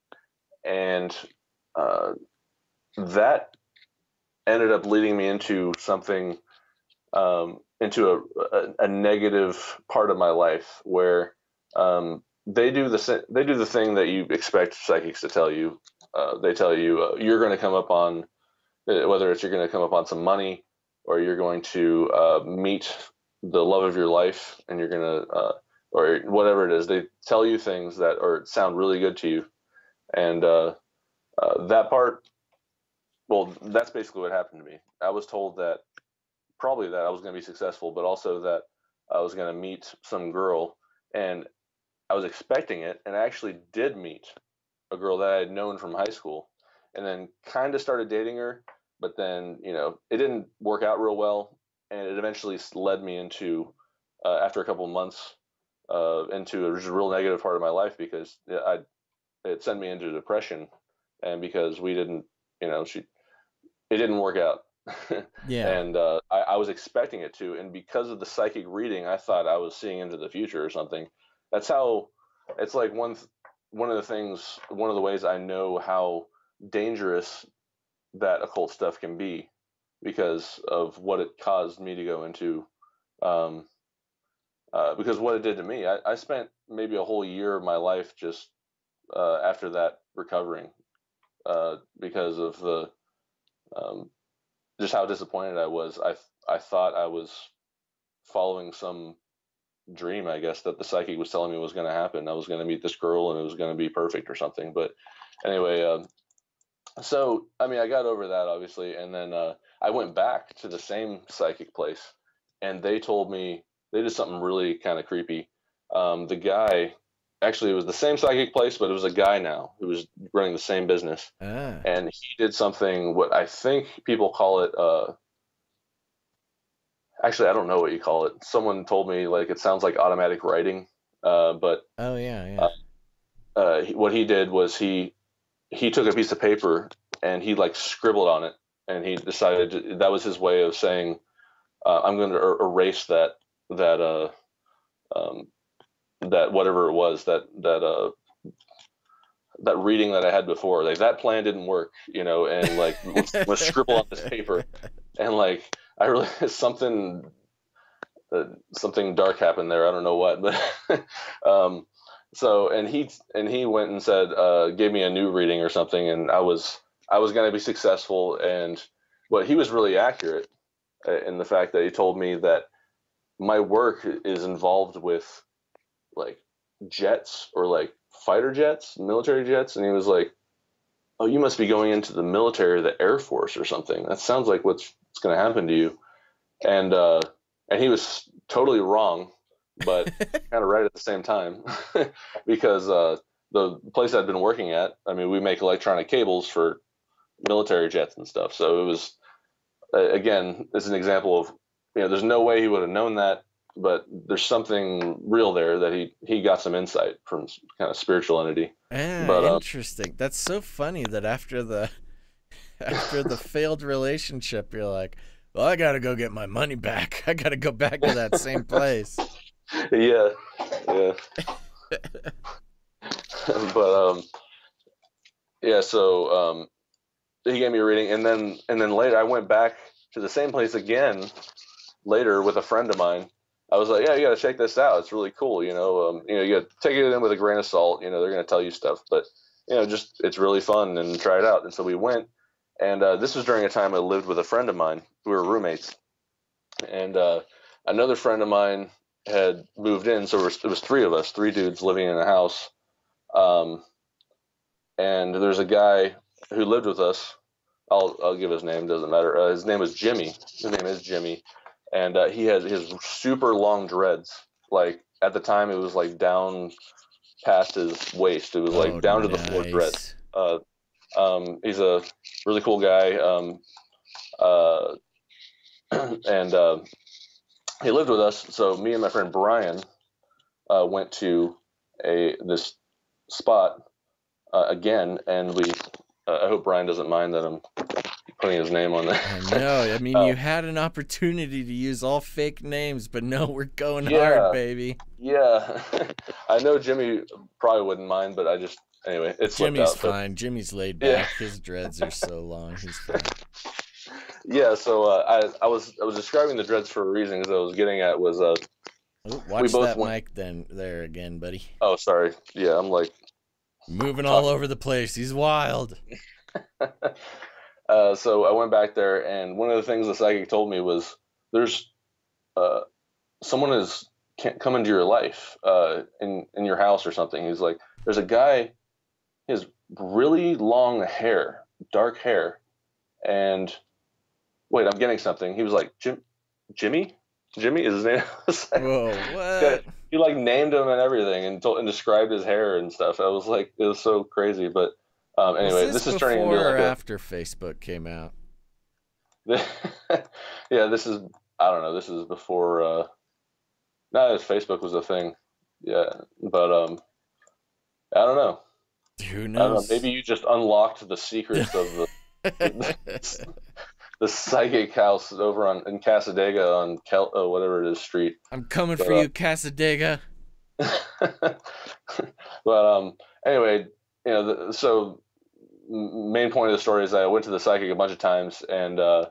and that ended up leading me into something, into a negative part of my life, where they do the thing that you expect psychics to tell you. They tell you you're going to come up on, whether it's you're going to come up on some money, or you're going to meet the love of your life, and you're going to, or whatever it is. They tell you things that sound really good to you, and that part. Well, that's basically what happened to me. I was told that I was going to be successful, but also that I was going to meet some girl, and I was expecting it, and I actually did meet a girl that I had known from high school, and then kind of started dating her, but then, you know, it didn't work out real well, and it eventually led me into, after a couple of months, into a real negative part of my life, because it sent me into depression, and because we didn't, you know, it didn't work out. Yeah. And I was expecting it to, and because of the psychic reading, I thought I was seeing into the future or something. That's how it's like one of the things, one of the ways I know how dangerous that occult stuff can be, because of what it caused me to go into. Um, because what it did to me, I spent maybe a whole year of my life just after that recovering, because of the just how disappointed I was. I thought I was following some dream, I guess, that the psychic was telling me was going to happen. I was going to meet this girl and it was going to be perfect or something. But anyway, so I mean, I got over that obviously, and then I went back to the same psychic place, and they told me they did something really kind of creepy. The guy, actually, it was the same psychic place, but it was a guy now who was running the same business, and he did something, what I think people call it. Actually, I don't know what you call it. Someone told me like it sounds like automatic writing, but oh yeah. What he did was he took a piece of paper and he like scribbled on it, and he decided that was his way of saying, I'm going to erase that that whatever it was, that reading that I had before. Like, that plan didn't work, you know, and like let's scribble on this paper, and like I really something dark happened there. I don't know what, but so and he went and said, gave me a new reading or something, and I was going to be successful. And but he was really accurate in the fact that he told me that my work is involved with like jets, or like fighter jets, military jets, and he was like, "Oh, you must be going into the military or the Air Force or something. That sounds like what's going to happen to you." And he was totally wrong, but kind of right at the same time, because the place I'd been working at, I mean, we make electronic cables for military jets and stuff. So it was, again, it's an example of, you know, there's no way he would have known that, but there's something real there that he got some insight from kind of spiritual entity. Yeah, but interesting. That's so funny that after the failed relationship, you're like, well, I gotta go get my money back. I gotta go back to that same place. Yeah. But yeah, so he gave me a reading, and then later I went back to the same place again later with a friend of mine. I was like, yeah, you got to check this out. It's really cool. You know, you got to take it in with a grain of salt. You know, they're going to tell you stuff, but you know, just it's really fun, and try it out. And so we went, and this was during a time I lived with a friend of mine. We were roommates, and another friend of mine had moved in, so it was three of us, three dudes living in a house. And there's a guy who lived with us. I'll give his name. Doesn't matter. His name was Jimmy. His name is Jimmy. And he had his super long dreads. Like, at the time, it was like down past his waist. It was like down to the floor dreads. He's a really cool guy. And he lived with us. So me and my friend Brian went to this spot again, and we. I hope Brian doesn't mind that I'm putting his name on there. No, I mean, you had an opportunity to use all fake names, but no, we're going hard, baby. Yeah. I know Jimmy probably wouldn't mind, but anyway, it slipped out. Jimmy's fine. Jimmy's laid back. Yeah. His dreads are so long. He's fine. Yeah, so I was describing the dreads for a reason, because I was getting at was watch that mic there again, buddy. Oh, sorry. Yeah, I'm like moving all over the place. He's wild. So I went back there, and one of the things the psychic told me was, there's someone has come into your life in your house or something. He's like, there's a guy, he has really long hair, dark hair, and wait, I'm getting something. He was like, Jimmy is his name. Whoa, what? he like named him and everything, and described his hair and stuff. I was like, it was so crazy. But anyway, this is turning into before like or after Facebook came out? Yeah, this is, I don't know. This is before. No, Facebook was a thing. Yeah, but I don't know. Who I don't know. knows? Maybe you just unlocked the secrets of the psychic house over in Casadega on whatever it is street. I'm coming for you, Casadega. But anyway, so main point of the story is I went to the psychic a bunch of times, and there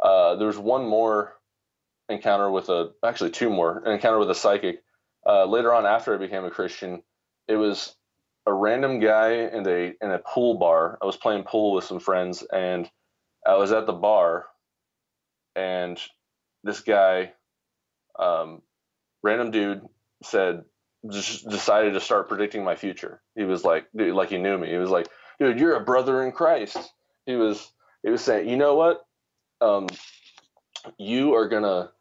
was one more encounter with actually two more, an encounter with a psychic. Later on, after I became a Christian, it was a random guy in a pool bar. I was playing pool with some friends, and I was at the bar, and this guy, random dude, just decided to start predicting my future. He was like, dude, like he knew me. He was like, dude, you're a brother in Christ. He was saying, you know what? You are gonna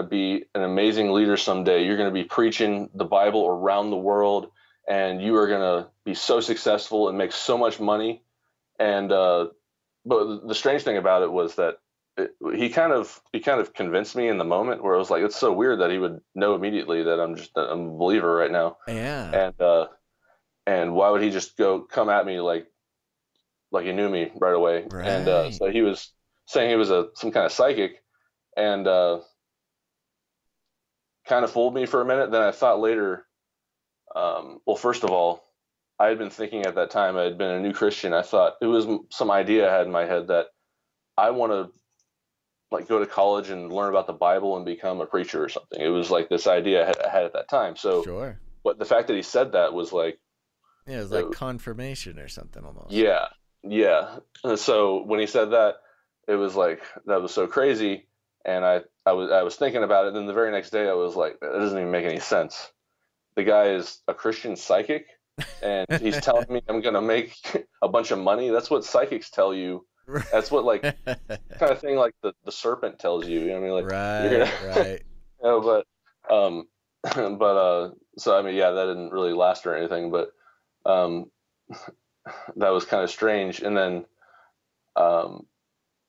be an amazing leader someday. You're gonna be preaching the Bible around the world, and you are gonna be so successful and make so much money. And but the strange thing about it was that he kind of convinced me in the moment, where I was like, it's so weird that he would know immediately that I'm a believer right now. Yeah. And why would he just come at me like he knew me right away? Right. And so he was saying he was some kind of psychic, and kind of fooled me for a minute. Then I thought later, well, first of all, I had been thinking at that time, I had been a new Christian. I thought it was some idea I had in my head that I want to like go to college and learn about the Bible and become a preacher or something. It was like this idea I had at that time. So, sure. But the fact that he said that was like, yeah, it was like confirmation or something almost. Yeah. And so when he said that, it was like, that was so crazy. And I was thinking about it. Then the very next day I was like, that doesn't even make any sense. The guy is a Christian psychic, and he's telling me I'm going to make a bunch of money. That's what psychics tell you. That's what like kind of thing like the serpent tells you. You know what I mean? Like, right, you're gonna, right. So I mean, yeah, that didn't really last or anything, but that was kind of strange. And then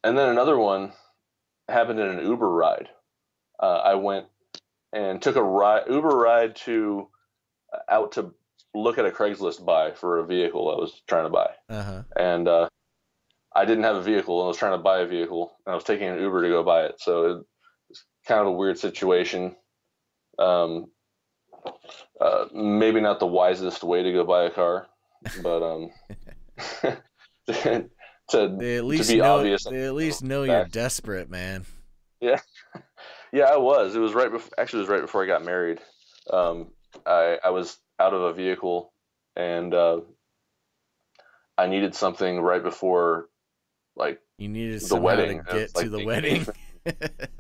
another one happened in an Uber ride. I went and took a Uber ride out to look at a Craigslist buy for a vehicle I was trying to buy. Uh-huh. And I didn't have a vehicle, and I was trying to buy a vehicle, and I was taking an Uber to go buy it. So it was kind of a weird situation. Maybe not the wisest way to go buy a car, but They at least know you're desperate, man. Yeah. Yeah, I was. It was right before I got married. I was out of a vehicle, and I needed something right before, like, you needed the wedding. To get to the wedding.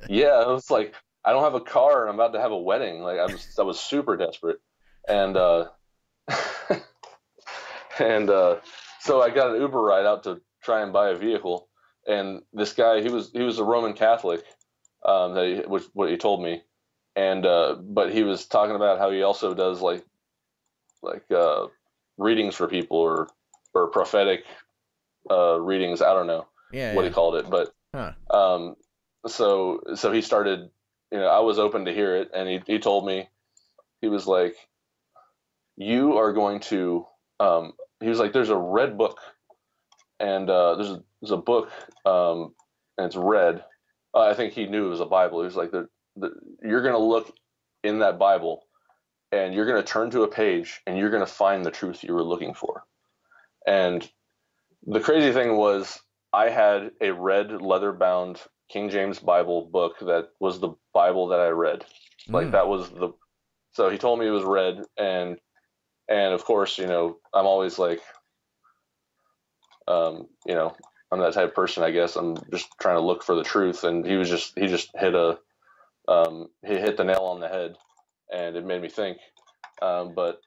Yeah, it was like, I don't have a car and I'm about to have a wedding. Like, I was super desperate, and so I got an Uber ride out to try and buy a vehicle, and this guy, he was a Roman Catholic, what he told me, and but he was talking about how he also does like readings for people or prophetic readings. I don't know what he called it, but so he started. I was open to hear it, and he told me, he was like, you are going to. He was like, there's a red book, and there's a book, and it's red. I think he knew it was a Bible. He was like, you're going to look in that Bible, and you're going to turn to a page, and you're going to find the truth you were looking for. And the crazy thing was, I had a red leather-bound King James Bible book that was the Bible that I read. Like, that was so he told me it was red, and of course, I'm always like, I'm that type of person, I guess. I'm just trying to look for the truth, and he just hit the nail on the head, and it made me think, but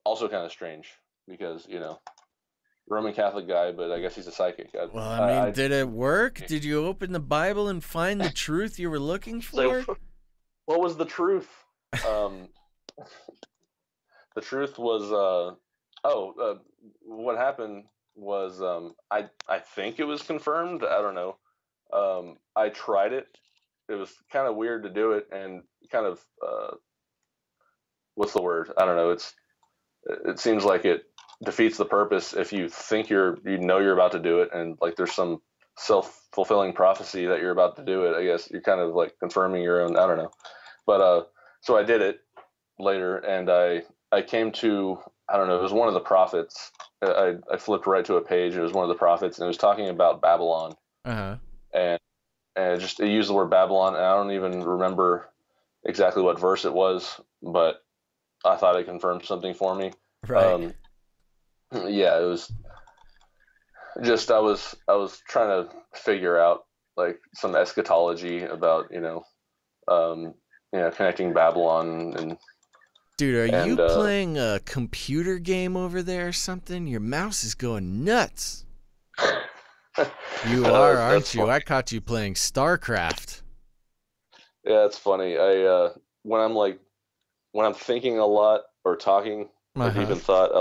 also kind of strange because, Roman Catholic guy, but I guess he's a psychic. Did it work? Did you open the Bible and find the truth you were looking for? what was the truth? Um, the truth was, what happened was, I think it was confirmed. I don't know. I tried it. It was kind of weird to do it, and kind of what's the word? I don't know. It seems like it defeats the purpose if you think you know you're about to do it, and like there's some self-fulfilling prophecy that you're about to do it. I guess you're kind of like confirming your own. I don't know, but so I did it later, and I came to, I don't know. It was one of the prophets. I flipped right to a page. It was one of the prophets, and it was talking about Babylon. Uh-huh. And it used the word Babylon, and I don't even remember exactly what verse it was, but I thought it confirmed something for me. Right. Yeah, it was just I was trying to figure out like some eschatology about connecting Babylon and. Dude, are you playing a computer game over there or something? Your mouse is going nuts. You are, aren't you? Funny. I caught you playing StarCraft. Yeah, it's funny. When I'm thinking a lot or talking, or deep in thought,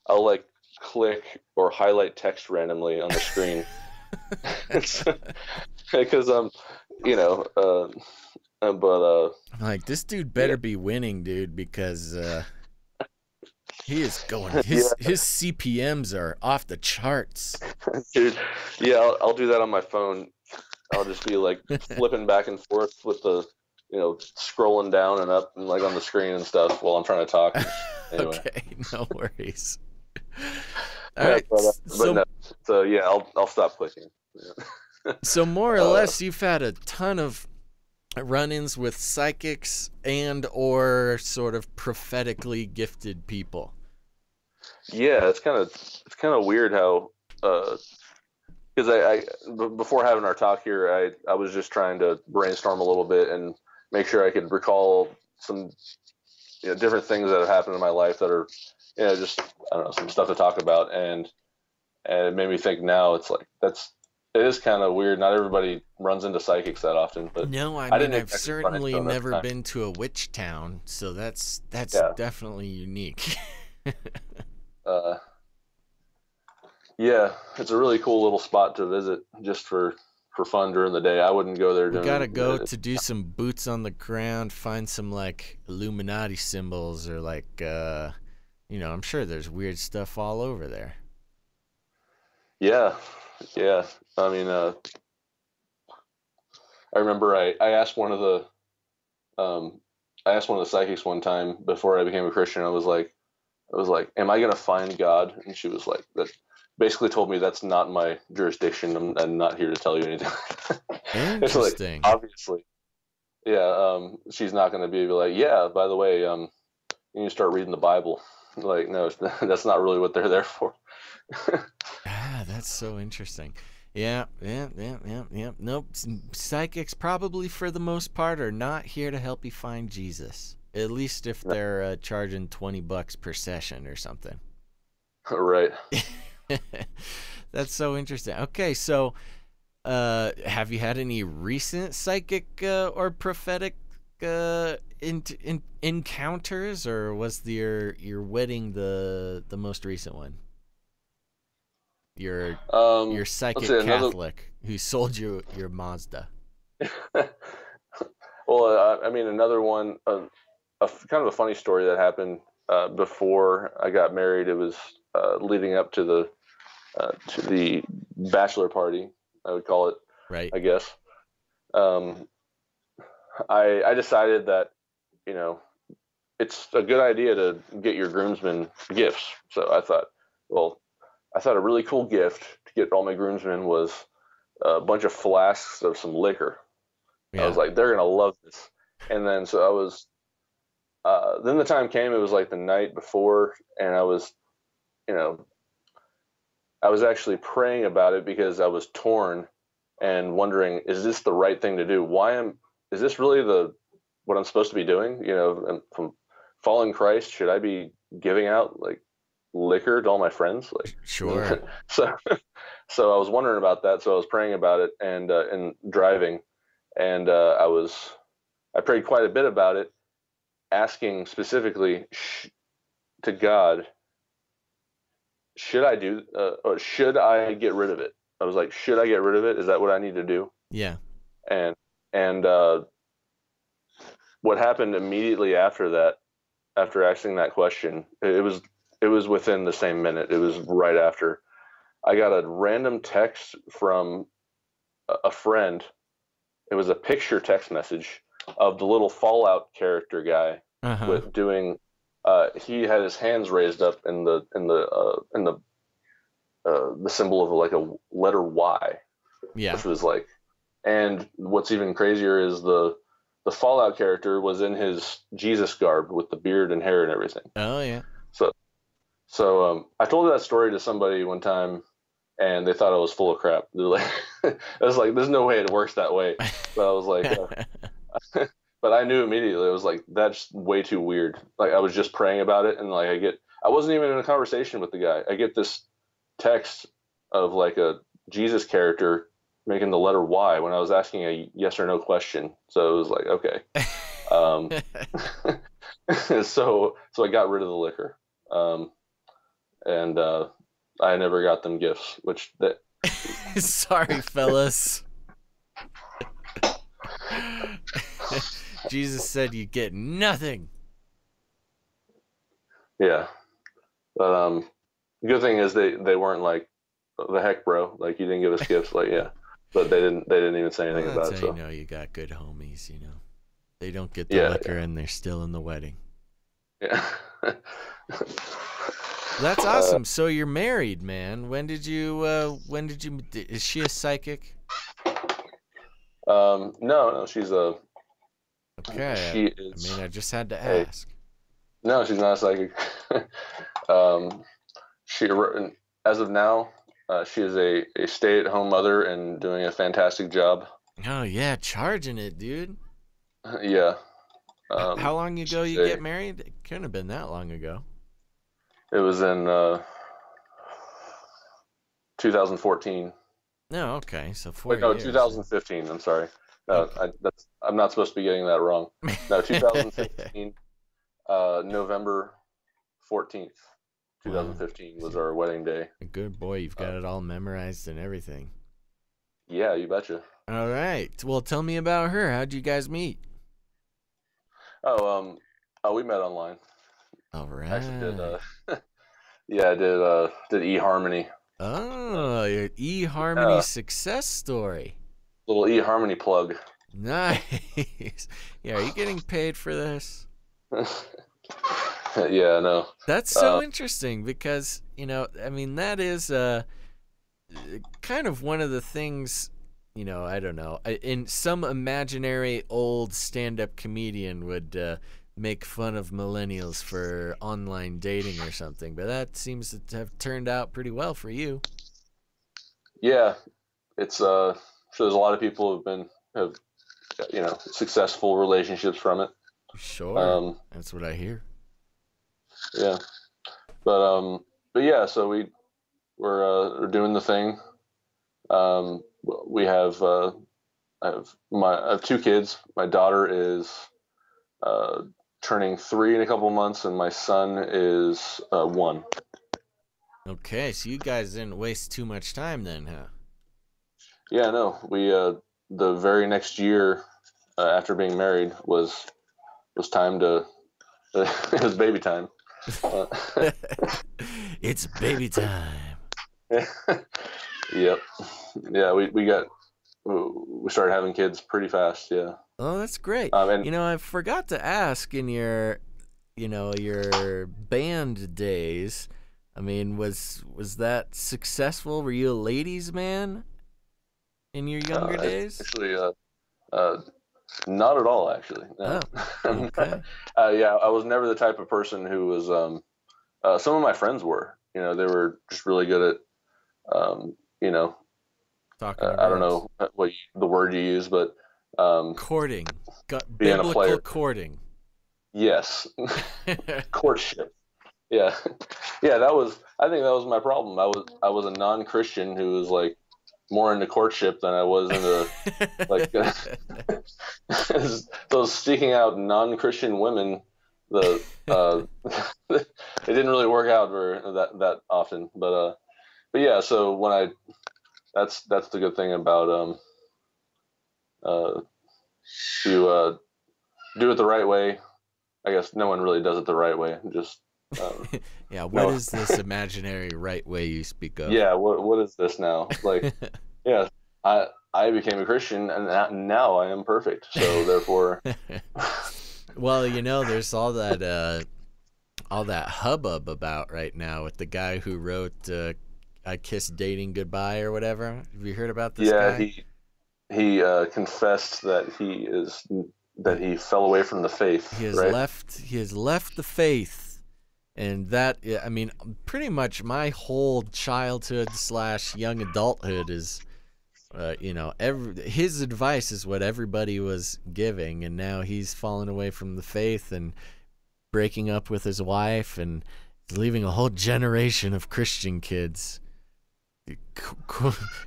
I'll like click or highlight text randomly on the screen. Because but I'm like, this dude better be winning, dude, because he is going. His CPMs are off the charts. Dude, yeah, I'll do that on my phone. I'll just be like flipping back and forth with the, scrolling down and up and like on the screen and stuff while I'm trying to talk. Anyway. Okay, no worries. All right, so yeah, I'll stop clicking. Yeah. So more or less, you've had a ton of run-ins with psychics and or sort of prophetically gifted people. Yeah, it's kind of weird how because I before having our talk here, I was just trying to brainstorm a little bit and make sure I could recall some different things that have happened in my life that are just, I don't know, some stuff to talk about, and it made me think now it's like it is kind of weird. Not everybody runs into psychics that often, but no, I mean I've certainly never been to a witch town, so that's definitely unique. Yeah, it's a really cool little spot to visit just for fun during the day. I wouldn't go there. We gotta go to do some boots on the ground, find some like Illuminati symbols or like I'm sure there's weird stuff all over there. Yeah. I mean, I remember I asked one of the psychics one time before I became a Christian. I was like, am I gonna find God? And she was like, that basically told me that's not my jurisdiction. I'm not here to tell you anything. Interesting. Like, obviously, yeah. She's not gonna be like, yeah. By the way, you need to start reading the Bible. Like, no, that's not really what they're there for. That's so interesting. Yeah. Nope. Psychics probably for the most part are not here to help you find Jesus. At least if they're charging $20 per session or something. Right. That's so interesting. Okay, so have you had any recent psychic or prophetic encounters, or was your wedding the most recent one? Your psychic Catholic who sold you your Mazda. Well, I mean, another one, kind of a funny story that happened before I got married. It was leading up to the bachelor party, I would call it. Right. I guess. I decided that, it's a good idea to get your groomsmen gifts. So I thought a really cool gift to get all my groomsmen was a bunch of flasks of some liquor. Yeah. I was like, they're going to love this. And then, so I was, then the time came, it was like the night before, and I was, I was actually praying about it because I was torn and wondering, is this the right thing to do? Is this really what I'm supposed to be doing? And from following Christ, should I be giving out like liquor to all my friends? Like, sure. So I was wondering about that. So I was praying about it and driving, and I was I prayed quite a bit about it, asking specifically to God, should I do, or should I get rid of it? I was like, should I get rid of it? Is that what I need to do? Yeah. And what happened immediately after that, after asking that question, it was within the same minute. It was right after. I got a random text from a friend. It was a picture text message of the little Fallout character guy with doing. He had his hands raised up in the symbol of like a letter Y. Yeah. Which was like, and what's even crazier is the Fallout character was in his Jesus garb with the beard and hair and everything. Oh yeah. So I told that story to somebody one time, and they thought I was full of crap. They're like, I was like, there's no way it works that way. But I was like, but I knew immediately. It was like, that's way too weird. Like I was just praying about it, and like I wasn't even in a conversation with the guy. I get this text of like a Jesus character making the letter Y when I was asking a yes or no question. So it was like, okay. So I got rid of the liquor. And I never got them gifts, which that. Sorry, fellas. Jesus said you get nothing. Yeah, but the good thing is they weren't like, the heck, bro, like you didn't give us gifts, like yeah, but they didn't even say anything about it. So you know you got good homies. You know, they don't get the liquor and they're still in the wedding. Yeah. That's awesome. So you're married, man. When did you is she a psychic? No, she's a. Okay. She is, I just had to ask. No, she's not a psychic. She, as of now, she is a stay-at-home mother and doing a fantastic job. Oh yeah, charging it, dude. Yeah. How long ago you get married? It couldn't have been that long ago. It was in 2014. No, okay, so 4 years. No, 2015. I'm sorry. No, I'm not supposed to be getting that wrong. No, 2015. November 14th, 2015 was our wedding day. Good boy, you've got it all memorized and everything. Yeah, you betcha. All right. Well, tell me about her. How'd you guys meet? Oh, we met online. All right. Actually I did eHarmony. Oh, your eHarmony success story. Little eHarmony plug. Nice. Yeah, are you getting paid for this? Yeah, no. That's so interesting because, that is kind of one of the things, I don't know, in some imaginary old stand-up comedian would make fun of millennials for online dating or something, but that seems to have turned out pretty well for you. Yeah, it's sure there's a lot of people have successful relationships from it. Sure, that's what I hear. Yeah, but yeah, so we're doing the thing. We have I have 2 kids. My daughter is turning 3 in a couple months, and my son is 1. Okay, so you guys didn't waste too much time then, huh? Yeah, no. We the very next year after being married was time to it was baby time. It's baby time. Yep. Yeah, we started having kids pretty fast. Yeah. Oh, that's great. And I forgot to ask in your band days. I mean, was that successful? Were you a ladies' man in your younger days? Actually, not at all. Actually, no. Oh, okay. Yeah, I was never the type of person who was. Some of my friends were. They were just really good at. Talking. I don't know what the word you use, but courting. Being a player. Courting. Yes. Courtship. Yeah. Yeah, I think that was my problem. I was a non-Christian who was like more into courtship than I was into like those seeking out non-Christian women. It didn't really work out that often, but yeah. So that's the good thing about to do it the right way. I guess no one really does it the right way. Just yeah. What is this imaginary right way you speak of? Yeah. What is this now? Like, yeah. I became a Christian, and now I am perfect. So therefore. Well, there's all that hubbub about right now with the guy who wrote "I Kissed Dating Goodbye" or whatever. Have you heard about this guy? He confessed that he fell away from the faith. He has left the faith, and that, I mean, pretty much my whole childhood / young adulthood is, his advice is what everybody was giving, and now he's fallen away from the faith and breaking up with his wife and leaving a whole generation of Christian kids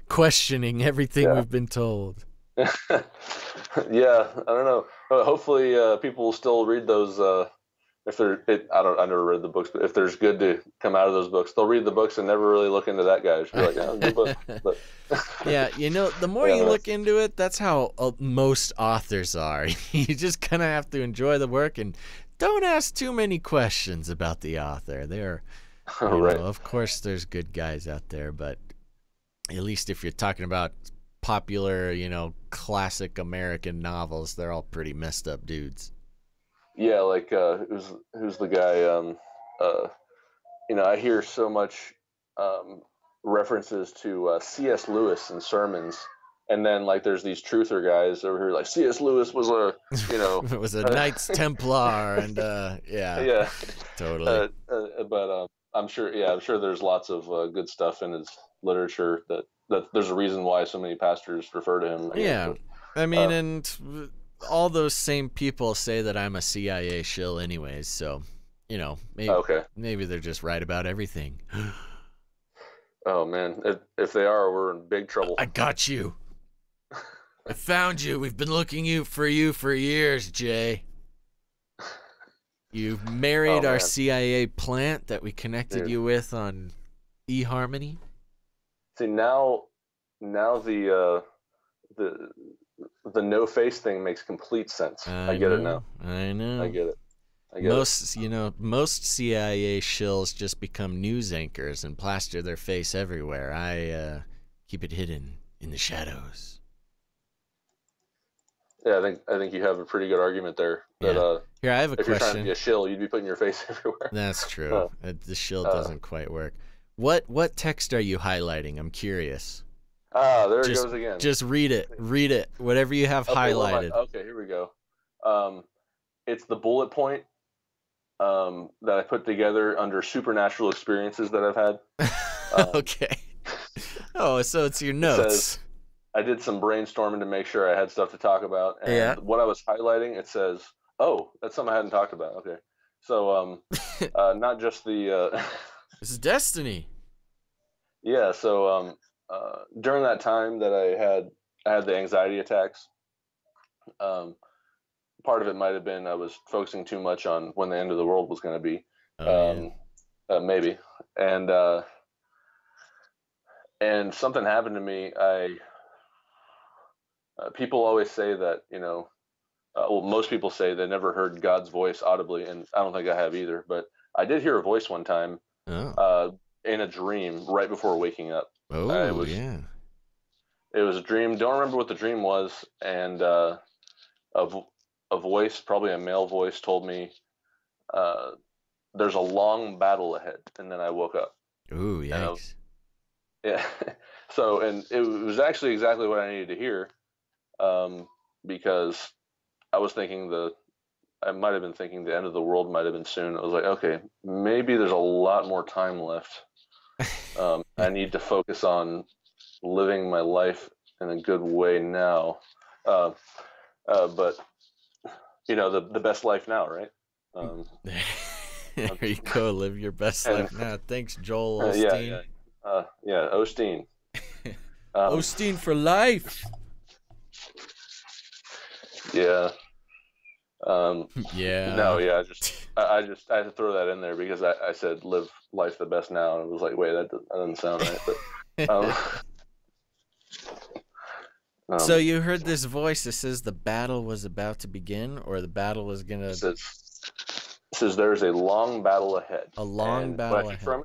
questioning everything we've been told. Yeah, I don't know. Hopefully, people will still read those. I never read the books, but if there's good to come out of those books, they'll read the books and never really look into that guy. Just be like, oh, good book. But, yeah, the more you look into it, that's how most authors are. You just kind of have to enjoy the work and don't ask too many questions about the author. They're, right. Of course, there's good guys out there, but at least if you're talking about popular, classic American novels, they're all pretty messed up dudes. Yeah, like who's the guy? I hear so much references to C.S. Lewis in sermons, and then like there's these truther guys over here like C.S. Lewis was it was a Knights Templar, and yeah, totally. But I'm sure there's lots of good stuff in his literature that there's a reason why so many pastors refer to him. I mean, and all those same people say that I'm a CIA shill anyways, so maybe they're just right about everything. Oh man, if they are, we're in big trouble. I got you. I found you. We've been looking for you for years, Jay. You've married our CIA plant that we connected you with on eHarmony. See, now the no face thing makes complete sense. I get it now. I know. I get it. Most CIA shills just become news anchors and plaster their face everywhere. I keep it hidden in the shadows. Yeah, I think you have a pretty good argument there. That, Here, I have a question. If you're trying to be a shill, you'd be putting your face everywhere. That's true. The shill doesn't quite work. What text are you highlighting? I'm curious. There it goes again. Just read it. Read it. Whatever you have highlighted. Okay, here we go. It's the bullet point that I put together under supernatural experiences that I've had. Okay. Oh, so it's your notes. It says, I did some brainstorming to make sure I had stuff to talk about. And what I was highlighting, it says, oh, that's something I hadn't talked about. Okay. So not just the... This is destiny. Yeah, so during that time that I had the anxiety attacks, part of it might have been I was focusing too much on when the end of the world was going to be. Maybe. And something happened to me. People always say that, most people say they never heard God's voice audibly, and I don't think I have either, but I did hear a voice one time in a dream right before waking up. It was a dream. Don't remember what the dream was, and a voice, probably a male voice, told me there's a long battle ahead, and then I woke up. Ooh, yikes. Yeah. So, and it was actually exactly what I needed to hear, because I was thinking I might have been thinking the end of the world might have been soon. I was like, okay, maybe there's a lot more time left. I need to focus on living my life in a good way now. But the best life now, right? There you go. Live your best life now. Thanks, Joel Osteen. Yeah, Osteen. Osteen for life. Yeah. Yeah. No, yeah. I had to throw that in there because I said live life the best now, and it was like, wait, that doesn't sound right. But so you heard this voice that says the battle was about to begin, or the battle was gonna. It says there's a long battle ahead. A long battle ahead.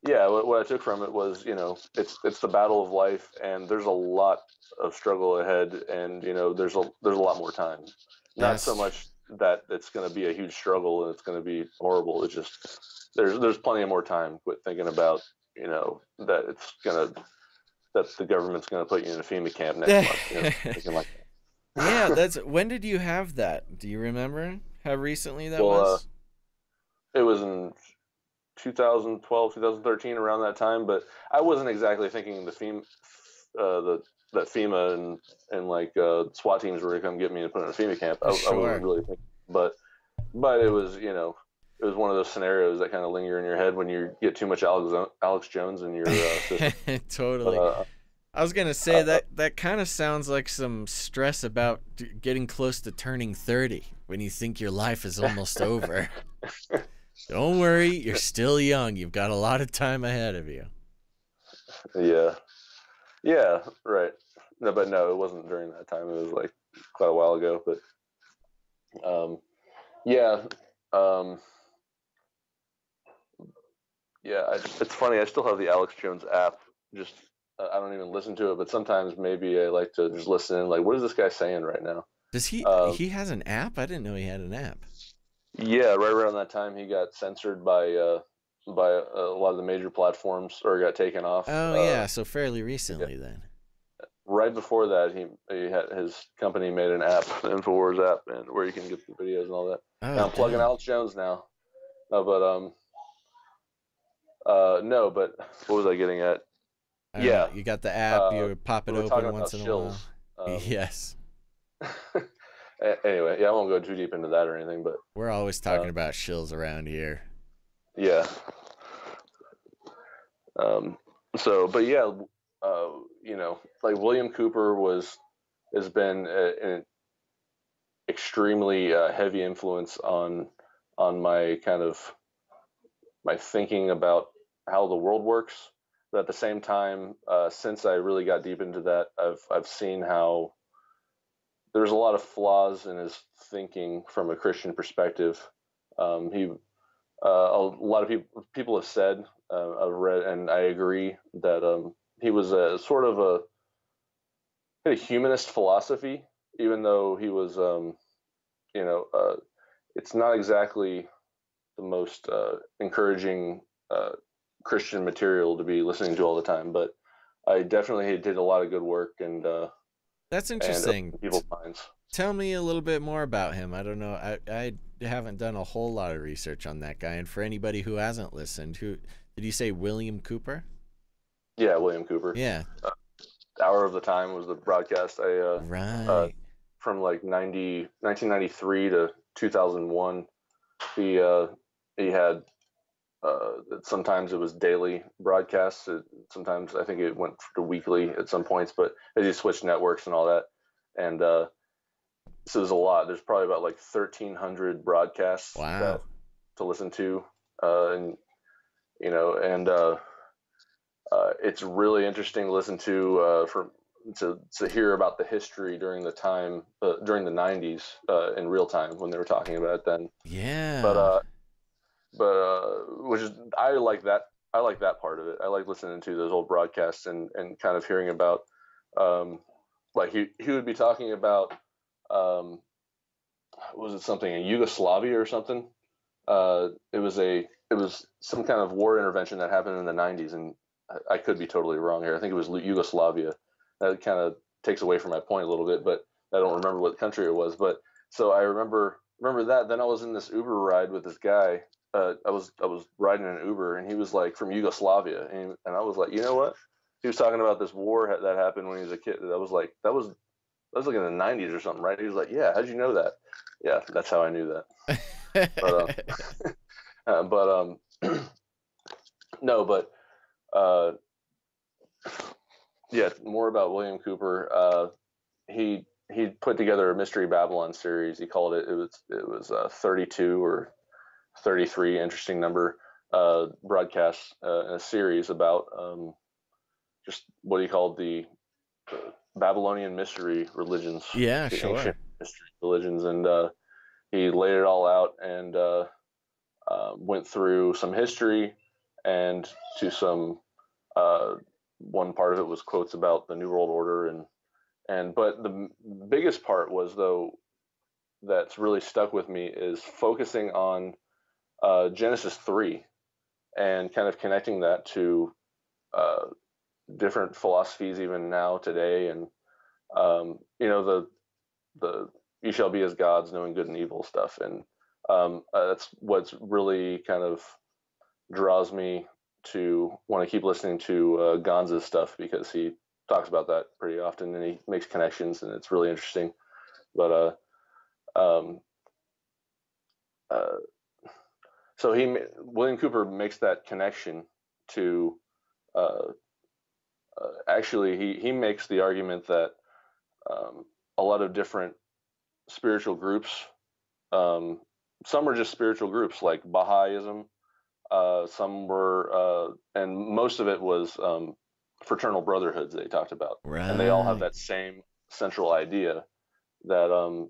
What I took from it was, it's the battle of life, and there's a lot of struggle ahead, and there's a lot more time. Not so much that it's going to be a huge struggle and it's going to be horrible. It's just there's plenty of more time. Quit thinking about that the government's going to put you in a FEMA camp next month. Thinking like that. Yeah, that's when did you have that? Do you remember how recently that was? It was in 2012, 2013, around that time. But I wasn't exactly thinking the FEMA, that FEMA and like SWAT teams were going to come get me and put in a FEMA camp. I wasn't really thinking, but it was it was one of those scenarios that kind of linger in your head when you get too much Alex Jones in your system. Totally. I was gonna say that kind of sounds like some stress about getting close to turning 30 when you think your life is almost over. Don't worry, you're still young. You've got a lot of time ahead of you. Yeah, right. No, but no, it wasn't during that time. It was like quite a while ago. But it's funny. I still have the Alex Jones app. Just I don't even listen to it, but sometimes maybe I like to just listen in. Like, what is this guy saying right now? Does he? He has an app? I didn't know he had an app. Yeah, right around that time, he got censored by a lot of the major platforms, or got taken off. Oh yeah, so fairly recently then. Right before that, he had his company made an app, the Infowars app, and where you can get the videos and all that. Oh, I'm plugging Alex Jones now. No, but what was I getting at? You got the app. You pop it open once in a while. Yes. Anyway, I won't go too deep into that or anything, but we're always talking about shills around here. Yeah. Like William Cooper has been an extremely heavy influence on my kind of my thinking about how the world works. But at the same time, since I really got deep into that, I've seen how there's a lot of flaws in his thinking from a Christian perspective. A lot of people have said, I've read, and I agree that he was a sort of a humanist philosophy, even though he was, it's not exactly the most encouraging Christian material to be listening to all the time. But I definitely did a lot of good work, and that's interesting. People's minds. Tell me a little bit more about him. I don't know. I haven't done a whole lot of research on that guy. And for anybody who hasn't listened, who did you say? William Cooper? Yeah, William Cooper. Yeah. Hour of the Time was the broadcast. Right. From like 1993 to 2001, he had sometimes it was daily broadcasts. Sometimes I think it went to weekly at some points, but they just switched networks and all that. And so there's a lot. There's probably about like 1,300 broadcasts to listen to, it's really interesting to listen to to hear about the history during the time during the 90s in real time when they were talking about it then. Yeah. But which is I like that part of it. I like listening to those old broadcasts and kind of hearing about like he would be talking about was it something in Yugoslavia or something? It was some kind of war intervention that happened in the 90s, and I could be totally wrong here. I think it was Yugoslavia. That kind of takes away from my point a little bit, but I don't remember what country it was. But so I remember that. Then I was in this Uber ride with this guy. I was riding in an Uber, and he was like from Yugoslavia, and I was like, you know what? He was talking about this war that happened when he was a kid. That was like in the 90s or something, right? He was like, yeah, how'd you know that? Yeah, that's how I knew that. yeah, more about William Cooper. He put together a Mystery Babylon series. He called it. It was 32 or 33, interesting number, broadcasts in a series about just what he called the Babylonian mystery religions. Yeah, the sure. Ancient mystery religions, and he laid it all out and went through some history and to some. One part of it was quotes about the New World Order, and but the biggest part was, though, that's really stuck with me is focusing on Genesis 3 and kind of connecting that to uh, different philosophies even now today, and the you shall be as gods, knowing good and evil stuff, and that's what's really kind of draws me to want to keep listening to Gonza's stuff, because he talks about that pretty often and he makes connections, and it's really interesting. But um, uh, so William Cooper makes that connection to uh, actually he makes the argument that a lot of different spiritual groups, um, some are just spiritual groups like Baha'ism, some were, and most of it was fraternal brotherhoods they talked about, Right. and they all have that same central idea that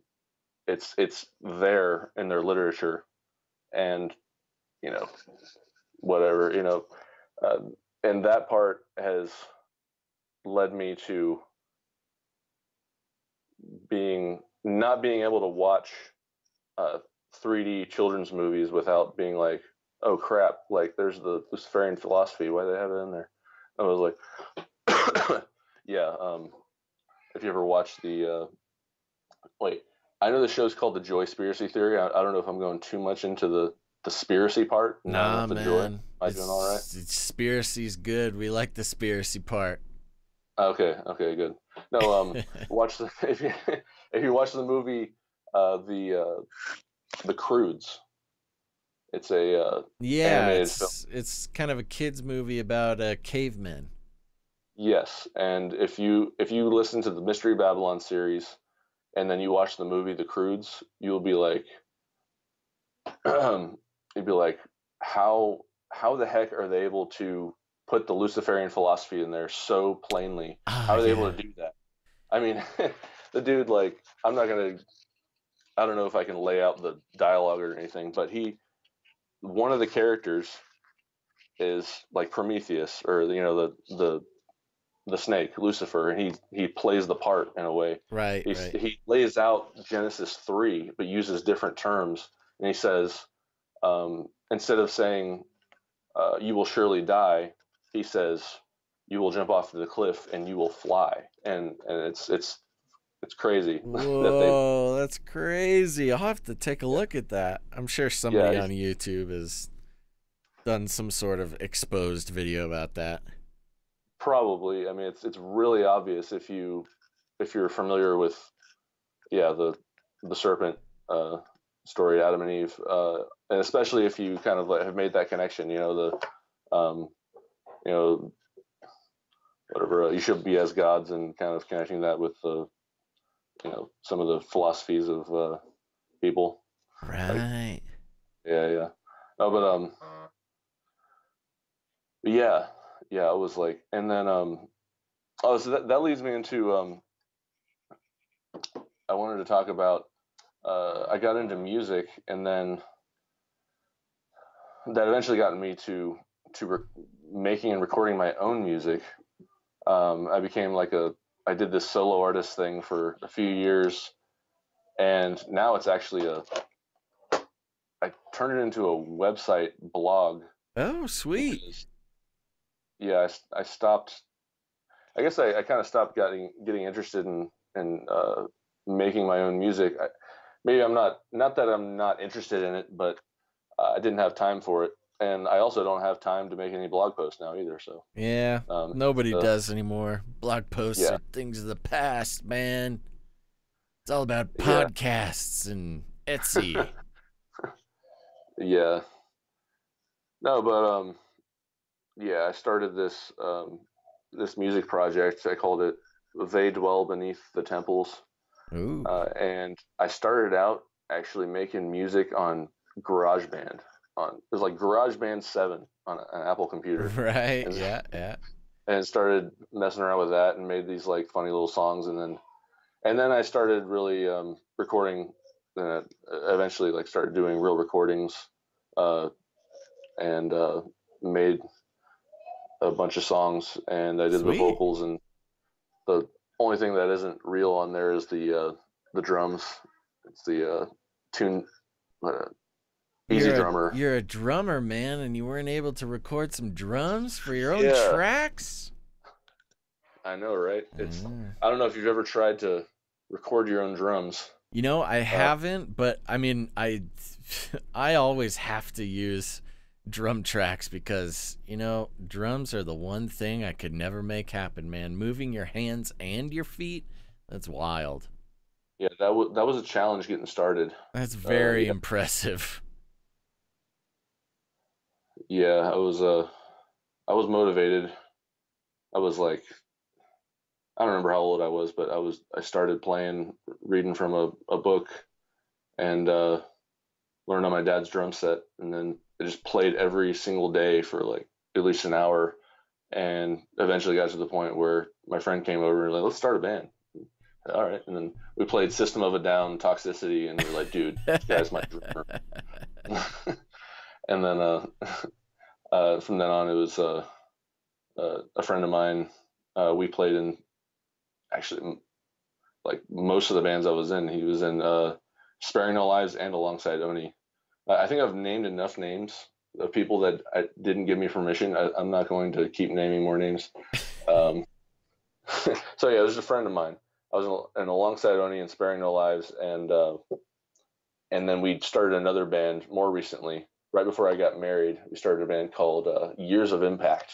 it's there in their literature, and whatever and that part has led me to not being able to watch 3D children's movies without being like, oh crap, like there's the Luciferian philosophy, why do they have it in there? I was like, yeah. If you ever watched wait, I know the show's called The Joyspiracy Theory. I don't know if I'm going too much into the spiracy part. Nah, the man. Joy. Am I doing all right? Spiracy's good. We like the spiracy part. Okay, good. No, watch if you watch the movie, the Croods. It's a animated film. It's kind of a kids movie about cavemen. Yes, and if you listen to the Mystery Babylon series and then you watch the movie The Croods, you'll be like, you'd be like, how the heck are they able to put the Luciferian philosophy in there so plainly? How are they able to do that? I mean, the dude, like, I don't know if I can lay out the dialogue or anything, but one of the characters is like Prometheus, or the snake, Lucifer, and he plays the part in a way. Right. He lays out Genesis 3, but uses different terms, and he says, instead of saying you will surely die, he says you will jump off the cliff and you will fly, and it's crazy. Whoa, that's crazy. I'll have to take a look at that. I'm sure somebody on YouTube has done some sort of exposed video about that. Probably. I mean, it's really obvious if you're familiar with the serpent story, Adam and Eve, and especially if you kind of have made that connection. Whatever, you should be as gods, and kind of connecting that with some of the philosophies of people. Right. Yeah. No, but yeah, it was like, and then so that leads me into I wanted to talk about I got into music, and then that eventually got me to making and recording my own music. I became I did this solo artist thing for a few years, and now it's actually I turned it into a website blog. Oh, sweet. Yeah, I stopped. I guess I kind of stopped getting interested in making my own music. Maybe I'm not that I'm not interested in it, but I didn't have time for it, and I also don't have time to make any blog posts now either. So yeah, nobody does anymore. Blog posts are things of the past, man. It's all about podcasts and Etsy. Yeah. No, but I started this this music project. I called it "They Dwell Beneath the Temples," Ooh. and I started out actually making music on GarageBand. It was like GarageBand 7 on an Apple computer, Right. and, Yeah. Yeah. and started messing around with that and made these like funny little songs, and then I started really recording. Eventually, like started doing real recordings, and made a bunch of songs, and I did the Sweet. vocals, and the only thing that isn't real on there is the drums. It's the tune Easy Drummer. You're a drummer, man, and you weren't able to record some drums for your own Yeah, tracks? I know, right? I don't know if you've ever tried to record your own drums. You know, I haven't, but I mean, I always have to use drum tracks because, you know, drums are the one thing I could never make happen, man. Moving your hands and your feet, that's wild. Yeah, that was a challenge getting started. That's very impressive. Yeah, I was motivated. I was like, I don't remember how old I was, but I started playing, reading from a book, and learned on my dad's drum set, and then I just played every single day for like at least an hour, and eventually got to the point where my friend came over and like, let's start a band. All right, and then we played System of a Down, Toxicity, and we're like, dude, this guy's my drummer. And then from then on, it was a friend of mine. We played in actually like most of the bands I was in. He was in Sparing No Lives and alongside Oni. I think I've named enough names of people that didn't give me permission. I'm not going to keep naming more names. So yeah, it was a friend of mine. I was in alongside Oni and Sparing No Lives, and then we started another band more recently. Right before I got married, we started a band called Years of Impact,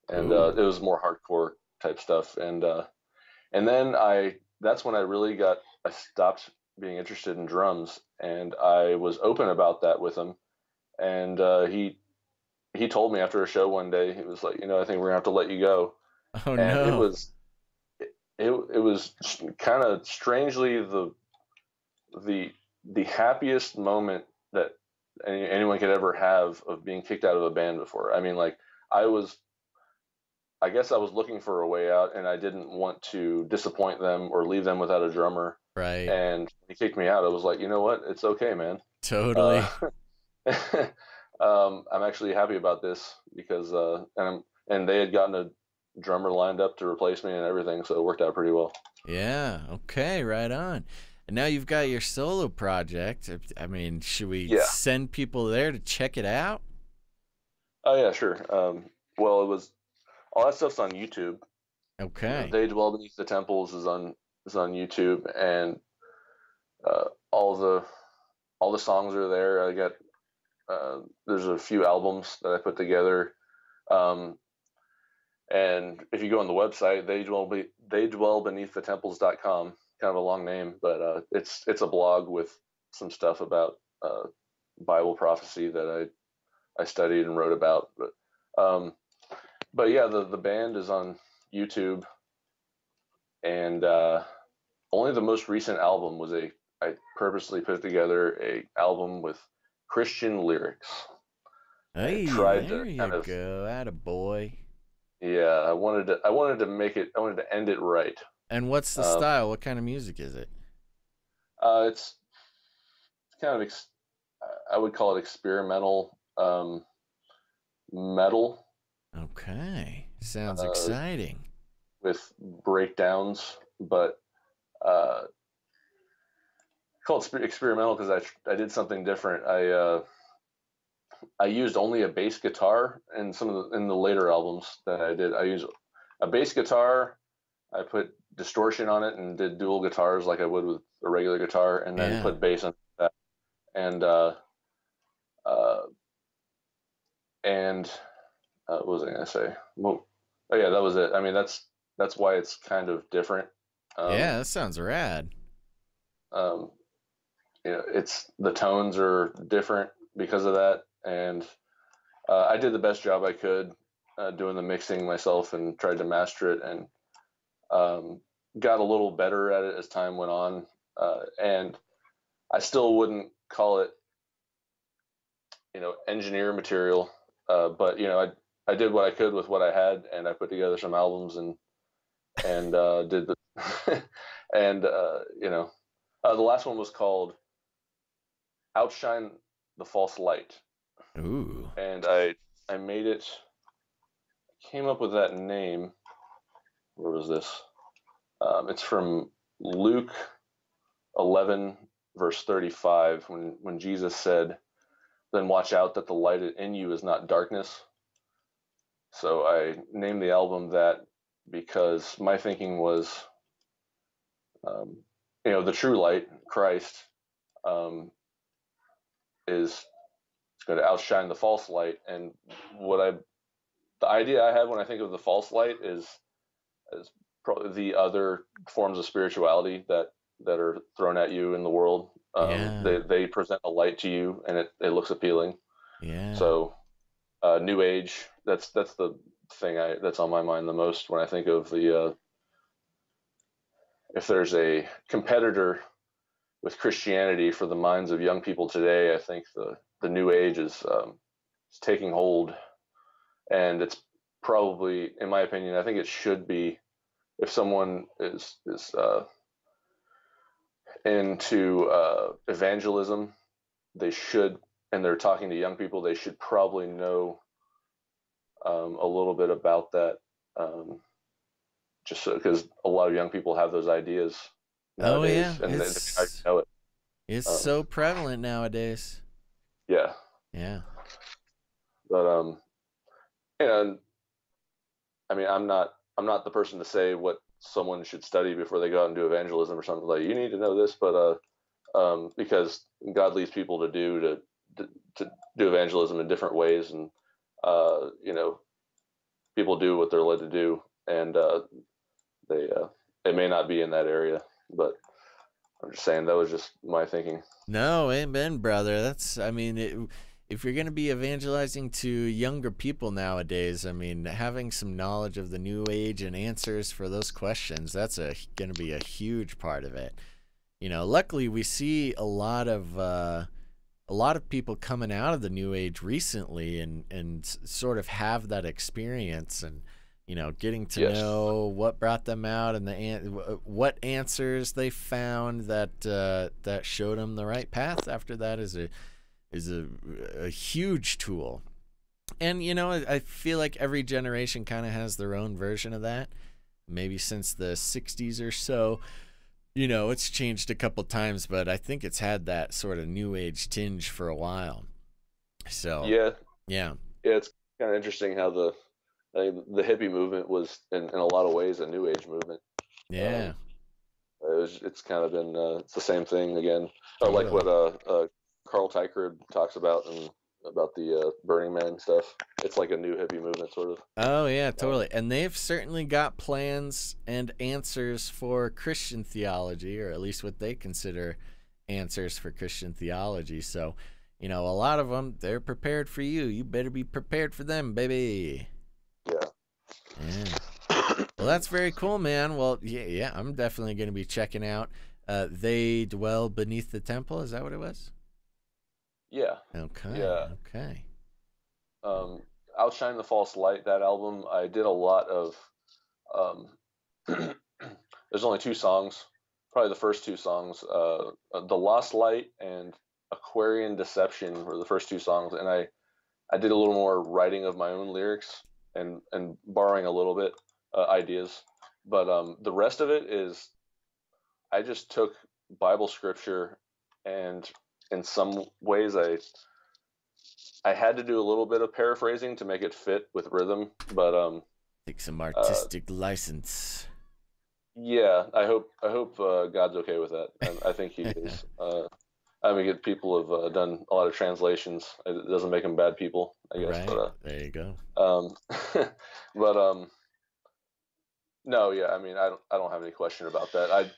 and it was more hardcore type stuff. And then that's when I stopped being interested in drums, and I was open about that with him. And he told me after a show one day, he was like, I think we're gonna have to let you go. Oh, and no. it was kind of strangely the happiest moment that anyone could ever have of being kicked out of a band before. I mean, like I guess I was looking for a way out, and I didn't want to disappoint them or leave them without a drummer. Right. And he kicked me out. I was like, you know what? It's okay, man. Totally. I'm actually happy about this because and they had gotten a drummer lined up to replace me and everything, so it worked out pretty well. Yeah. Okay. Right on. And now you've got your solo project. I mean, should we send people there to check it out? Oh yeah, sure. Well, it was all that stuff's on YouTube. Okay. They Dwell Beneath the Temples is on YouTube, and all the songs are there. I got there's a few albums that I put together, and if you go on the website, they dwell beneath the temples.com. Kind of a long name, but it's a blog with some stuff about Bible prophecy that I studied and wrote about. But yeah, the band is on YouTube, and only the most recent album was I purposely put together a album with Christian lyrics. Hey, there you go, attaboy. Yeah, I wanted to end it right. And what's the style? What kind of music is it? It's kind of I would call it experimental metal. Okay, sounds exciting. With breakdowns, but called experimental because I did something different. I used only a bass guitar in in the later albums that I did. I used a bass guitar. I put distortion on it and did dual guitars like I would with a regular guitar, and then put bass on that. And what was I gonna say? Well, oh yeah, that was it. I mean, that's why it's kind of different. Yeah, that sounds rad. It's the tones are different because of that, and I did the best job I could doing the mixing myself and tried to master it, and got a little better at it as time went on. And I still wouldn't call it, engineer material, but I did what I could with what I had, and I put together some albums and did the and the last one was called Outshine the False Light. Ooh. And I made it, came up with that name. Where was this? It's from Luke 11 verse 35, when Jesus said, "Then watch out that the light in you is not darkness." So I named the album that because my thinking was, the true light, Christ, is going to outshine the false light. And the idea I have when I think of the false light is probably the other forms of spirituality that are thrown at you in the world. They present a light to you, and it looks appealing. Yeah. So, New Age. That's the thing that's on my mind the most when I think of the. If there's a competitor with Christianity for the minds of young people today, I think the New Age is taking hold, and it's probably, in my opinion, I think it should be, if someone is into evangelism, they should, and they're talking to young people, they should probably know a little bit about that, just because a lot of young people have those ideas nowadays, and they know it. It's so prevalent nowadays. Yeah. Yeah. But and I mean, I'm not the person to say what someone should study before they go out and do evangelism or something. Like, you need to know this, but because God leads people to do evangelism in different ways, and people do what they're led to do, and they may not be in that area, but I'm just saying that was just my thinking. No, amen, brother. That's, I mean, if you're going to be evangelizing to younger people nowadays, I mean, having some knowledge of the New Age and answers for those questions, that's going to be a huge part of it. Luckily we see a lot of people coming out of the New Age recently and sort of have that experience, and getting to know what brought them out, and what answers they found that showed them the right path after that is a huge tool. And I feel like every generation kind of has their own version of that. Maybe since the 60s or so, it's changed a couple times, but I think it's had that sort of New Age tinge for a while. So yeah, it's kind of interesting how the hippie movement was in a lot of ways a New Age movement. Yeah. It's kind of been it's the same thing again. Totally. Like what Carl Teichert talks about, and about the Burning Man stuff. It's like a new hippie movement, sort of. Oh yeah, totally. And they've certainly got plans and answers for Christian theology, or at least what they consider answers for Christian theology. So, a lot of them, they're prepared for you. You better be prepared for them, baby. Yeah. Well, that's very cool, man. Well, yeah, I'm definitely going to be checking out They Dwell Beneath the Temple. Is that what it was? Yeah. Okay. Yeah. Okay. Outshine the False Light, that album, I did a lot of there's only 2 songs, probably the first 2 songs. The Lost Light and Aquarian Deception were the first 2 songs, and I did a little more writing of my own lyrics and borrowing a little bit ideas, but the rest of it is, I just took Bible scripture, and in some ways I had to do a little bit of paraphrasing to make it fit with rhythm, but take some artistic license. Yeah, I hope God's okay with that, and I think He is. I mean, people have done a lot of translations. It doesn't make them bad people, I guess. Right. But, there you go. But no, yeah. I mean, I don't have any question about that. I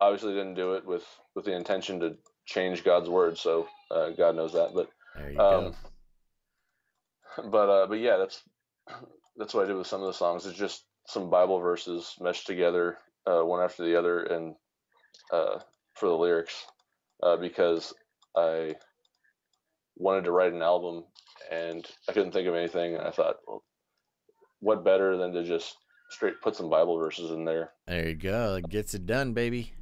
obviously didn't do it with the intention to change God's word. So God knows that. But there you go. but yeah, that's what I did with some of the songs. It's just some Bible verses meshed together, one after the other, and for the lyrics, because I wanted to write an album and I couldn't think of anything. And I thought, well, what better than to just straight put some Bible verses in there? There you go. It gets it done, baby.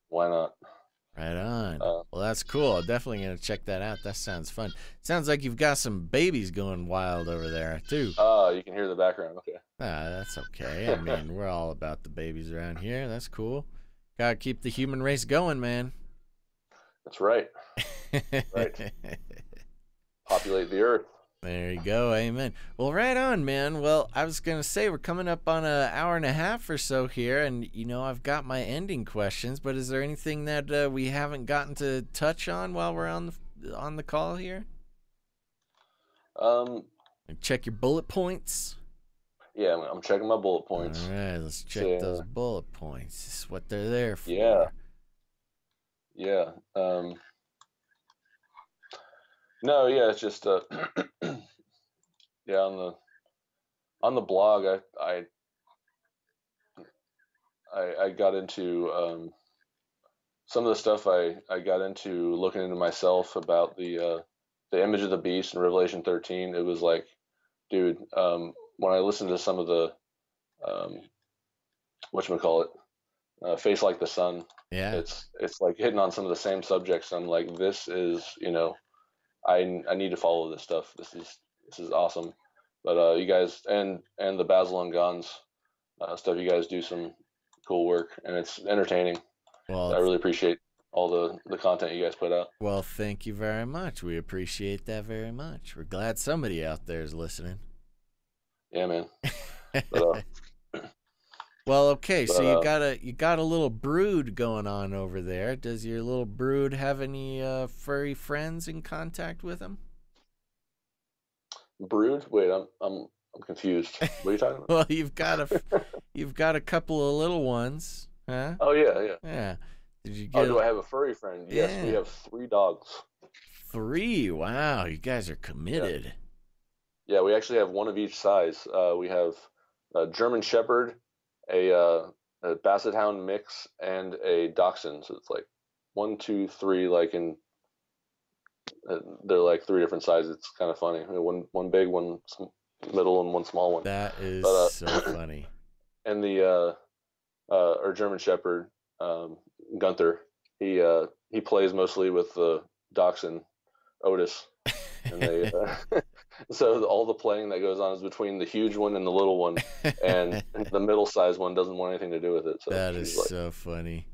Why not? Right on. Well, that's cool. I'm definitely going to check that out. That sounds fun. Sounds like you've got some babies going wild over there, too. You can hear the background. Okay. That's okay. I mean, we're all about the babies around here. That's cool. Gotta keep the human race going, man. That's right. Right. Populate the earth. There you go. Amen. Well, right on, man. Well, I was going to say we're coming up on an hour and a half or so here, and, I've got my ending questions, but is there anything that we haven't gotten to touch on while we're on the call here? Check your bullet points. Yeah, I'm checking my bullet points. All right, let's check those bullet points. This is what they're there for. Yeah. No, yeah, it's just yeah, on the blog I got into some of the stuff I got into looking into myself about the image of the beast in Revelation 13. It was like, dude, when I listened to some of the whatchamacallit, Face Like the Sun, it's like hitting on some of the same subjects. I'm like, this is, I need to follow this stuff. This is awesome. But you guys and the Basil and Guns stuff, you guys do some cool work, and it's entertaining. Well, I really appreciate all the content you guys put out. Well, thank you very much. We appreciate that very much. We're glad somebody out there is listening. Yeah, man. But, well, okay, so you got a little brood going on over there. Does your little brood have any furry friends in contact with him? Brood? Wait, I'm confused. What are you talking about? Well, you've got a couple of little ones, huh? Oh yeah. Yeah. Did you get? Do I have a furry friend? Yes, we have 3 dogs. 3? Wow, you guys are committed. Yeah, we actually have one of each size. We have a German Shepherd, a Basset Hound mix, and a Dachshund. So it's like 1, 2, 3, like in they're like 3 different sizes. It's kind of funny. One big, one middle, and one small one. That is so funny. And the our German Shepherd, Gunther, he plays mostly with the Dachshund, Otis, and they so all the playing that goes on is between the huge one and the little one, and the middle-sized one doesn't want anything to do with it. So that is so funny.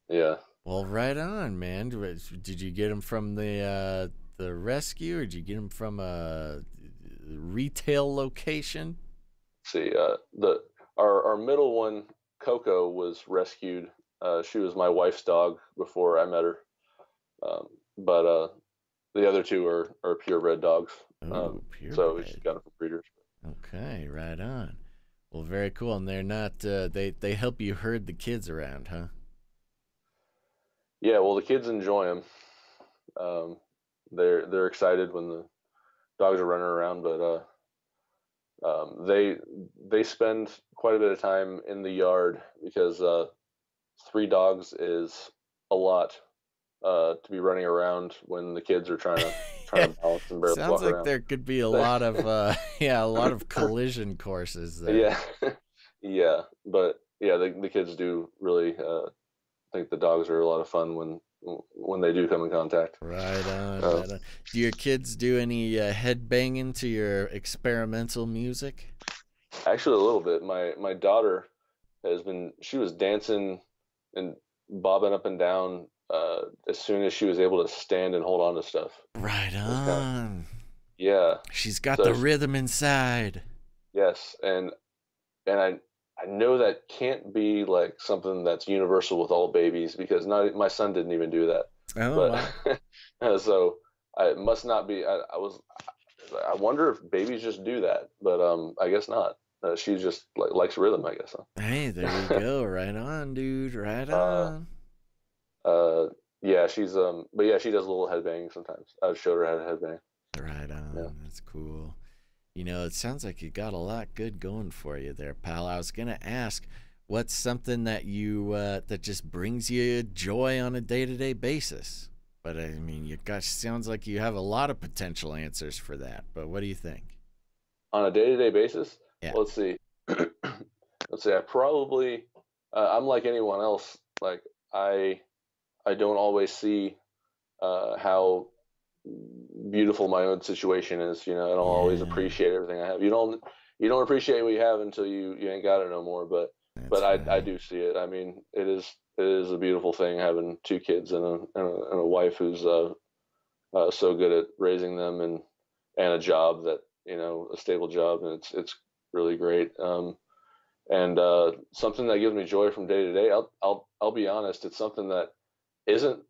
Yeah. Well, right on, man. Did you get him from the rescue, or did you get him from a retail location? See, our middle one, Coco, was rescued. She was my wife's dog before I met her, but the other 2 are purebred dogs. So we just got them from breeders. Okay, right on. Well, very cool. And they're not they help you herd the kids around, huh? Yeah, well, the kids enjoy them. They're excited when the dogs are running around, but they spend quite a bit of time in the yard because 3 dogs is a lot to be running around when the kids are trying to balance and barely walk around. Sounds like there could be a lot of a lot of collision courses there. Yeah, but yeah, the kids do really think the dogs are a lot of fun when they do come in contact. Right on, right on. Do your kids do any head banging to your experimental music? Actually, a little bit. My daughter she was dancing and bobbing up and down as soon as she was able to stand and hold on to stuff. Right on. Yeah. She's got the rhythm inside. Yes, and I know that can't be like something that's universal with all babies because my son didn't even do that. Oh, wow. So it must not be. I I wonder if babies just do that, but I guess not. She just likes rhythm, I guess. Huh? Hey, there you go. Right on, dude. Right on. Yeah, but yeah, she does a little headbanging sometimes. I've showed her how to headbang. Right on. Yeah. That's cool. It sounds like you got a lot good going for you there, pal. I was gonna ask, what's something that you that just brings you joy on a day-to-day basis? But I mean, you gosh, sounds like you have a lot of potential answers for that. But what do you think? On a day-to-day basis, Yeah. let's see. Let's see. I probably, I'm like anyone else. Like I, I don't always see how beautiful my own situation is. I don't always Yeah. appreciate everything I have. You don't appreciate what you have until you ain't got it no more. But That's I right. do see it. I mean, it is a beautiful thing having two kids and a wife who's so good at raising them, and a job that, a stable job, and it's really great. And something that gives me joy from day to day. I'll be honest. It's something that isn't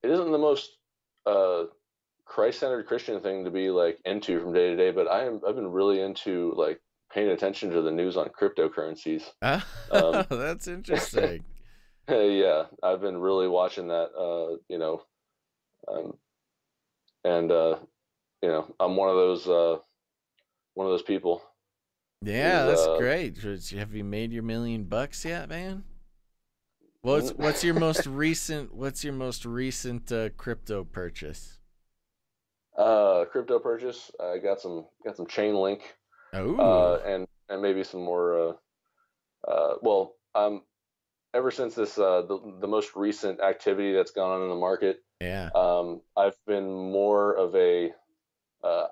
it isn't the most uh, Christ-centered Christian thing to be like into from day to day, but I've been really into like paying attention to the news on cryptocurrencies. Ah, Um, that's interesting. yeah, I've been really watching that. Um, and I'm one of those people Yeah, who's that's great. Have you made your $1,000,000 yet, man? What's your most recent crypto purchase? crypto purchase. I got some chain link, Oh, and maybe some more. Well, ever since the most recent activity that's gone on in the market, yeah. I've been more of a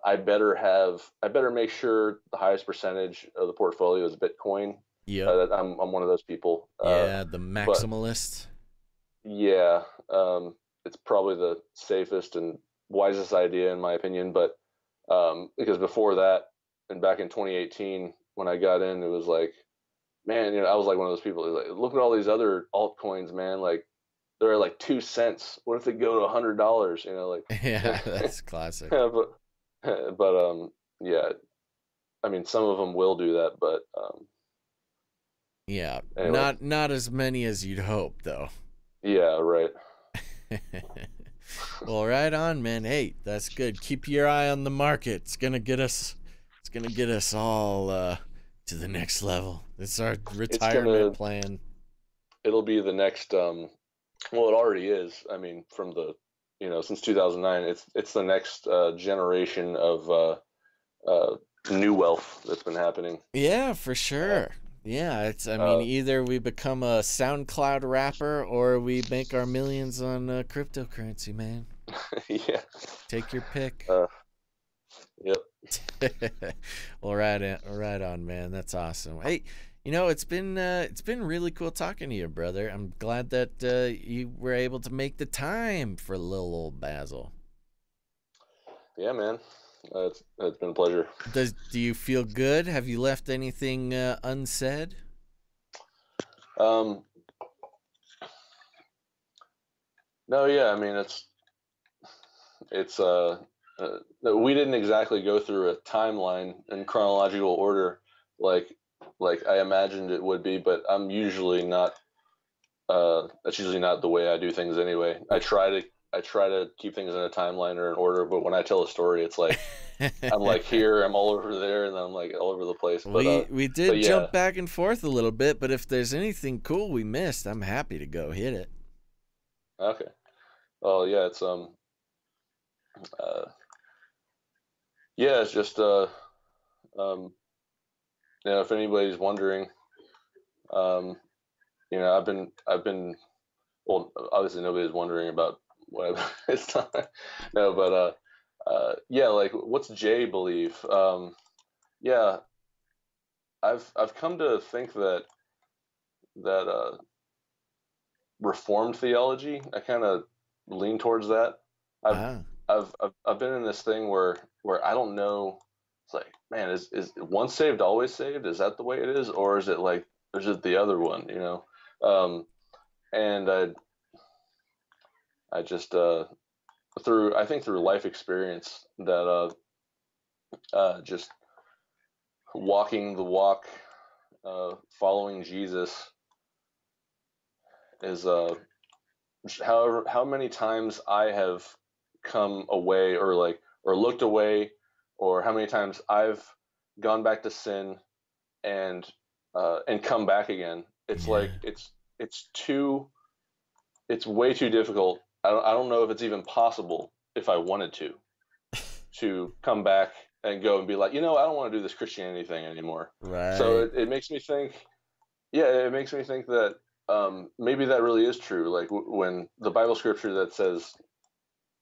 I better make sure the highest percentage of the portfolio is Bitcoin. Yep. I'm one of those people. Yeah, the But maximalist. yeah, it's probably the safest and wisest idea in my opinion. But because before that, and back in 2018 when I got in, it was like, man, I was like one of those people who's like, look at all these other altcoins, man. Like they're at like 2 cents. What if they go to $100? Yeah, Like, that's classic. but yeah, I mean, some of them will do that, but Yeah, anyway, not as many as you'd hope, though. yeah, right. Well, right on, man. Hey, that's good. Keep your eye on the market. It's gonna get us. It's gonna get us all to the next level. It's our It's retirement gonna, plan. it'll be the next. Well, it already is. I mean, from since 2009, it's the next generation of new wealth that's been happening. Yeah, for Uh, sure. Yeah, it's. I mean, uh, either we become a SoundCloud rapper or we make our millions on cryptocurrency, man. yeah. Take your pick. Uh, yep. Well, right on, man. That's awesome. Hey, it's been really cool talking to you, brother. I'm glad that you were able to make the time for little old Basil. Yeah, man. It's been a pleasure. Do you feel good? Have you left anything unsaid? Um, no, yeah. I mean, we didn't exactly go through a timeline in chronological order like like I imagined it would be, but that's usually not the way I do things anyway. I try to keep things in a timeline or an order, but when I tell a story, it's like I'm like here, I'm all over there, and then I'm like all over the place. But We but did yeah, jump back and forth a little bit, but if there's anything cool we missed, I'm happy to go hit it. okay. Well, yeah, uh it's just um if anybody's wondering, um I've been well, obviously nobody's wondering about what it's not. No, but yeah, like what's Jay believe? Yeah, I've come to think that reformed theology, I kind of lean towards that. I've Ah. I've been in this thing where I don't know. It's like, man, is once saved always saved? Is that the way it is, or is it the other one? And I just through life experience that just walking the walk, following Jesus is however how many times I have come away or looked away or how many times I've gone back to sin and come back again. It's Yeah. like it's way too difficult. I don't know if it's even possible if I wanted to come back and go and be like, I don't want to do this Christianity thing anymore. So Right. it makes me think, yeah, it makes me think that maybe that really is true. Like when the Bible scripture that says,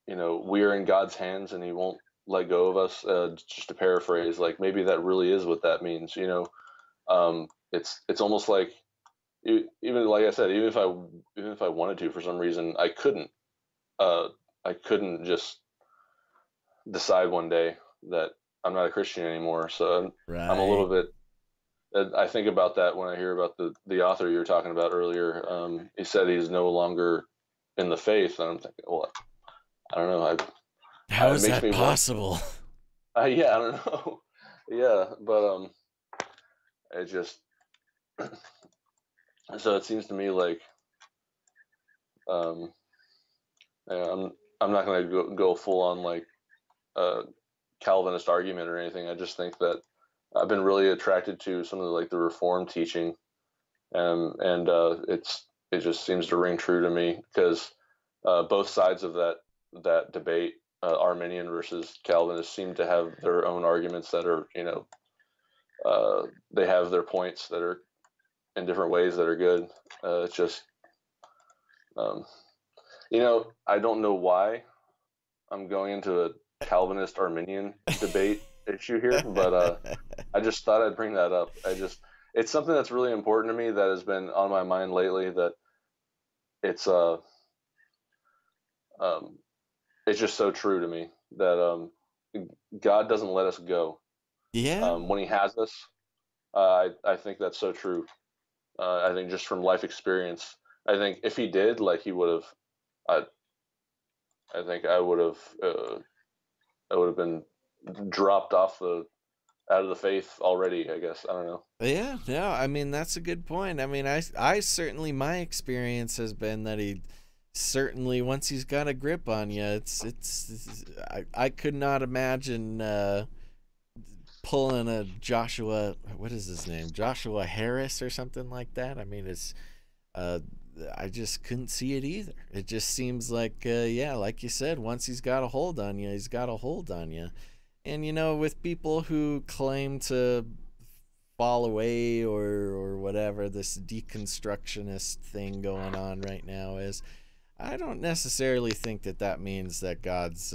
we are in God's hands and He won't let go of us. Just to paraphrase, like maybe that really is what that means. It's almost like even like I said, even if I wanted to, for some reason, I couldn't. I couldn't just decide one day that I'm not a Christian anymore. So I'm a little Right. bit. I think about that when I hear about the author you were talking about earlier. He said he's no longer in the faith, and I'm thinking, well, I don't know. How It is makes that me want. possible? Yeah, I don't know. Yeah, but it just so it seems to me like um, yeah, I'm not gonna go full on like Calvinist argument or anything. I just think that I've been really attracted to some of the Reformed teaching, and it just seems to ring true to me because both sides of that debate, Arminian versus Calvinist, seem to have their own arguments that are they have their points that are in different ways that are good. It's just um, I don't know why I'm going into a Calvinist Arminian debate issue here, but I just thought I'd bring that up. It's something that's really important to me that has been on my mind lately. That it's um, it's just so true to me that God doesn't let us go Yeah. when He has us. I think that's so true. I think just from life experience, I think if He did, like He would have, I think I would have been dropped off the out of the faith already. I guess I don't know. Yeah, no, I mean that's a good point. I mean, I certainly my experience has been that he certainly once he's got a grip on you, I could not imagine pulling a Joshua, what is his name, Joshua Harris or something like that. I mean, uh, I just couldn't see it either. It just seems like yeah, like you said, once he's got a hold on you, he's got a hold on you. And with people who claim to fall away or whatever this deconstructionist thing going on right now is, I don't necessarily think that means that God's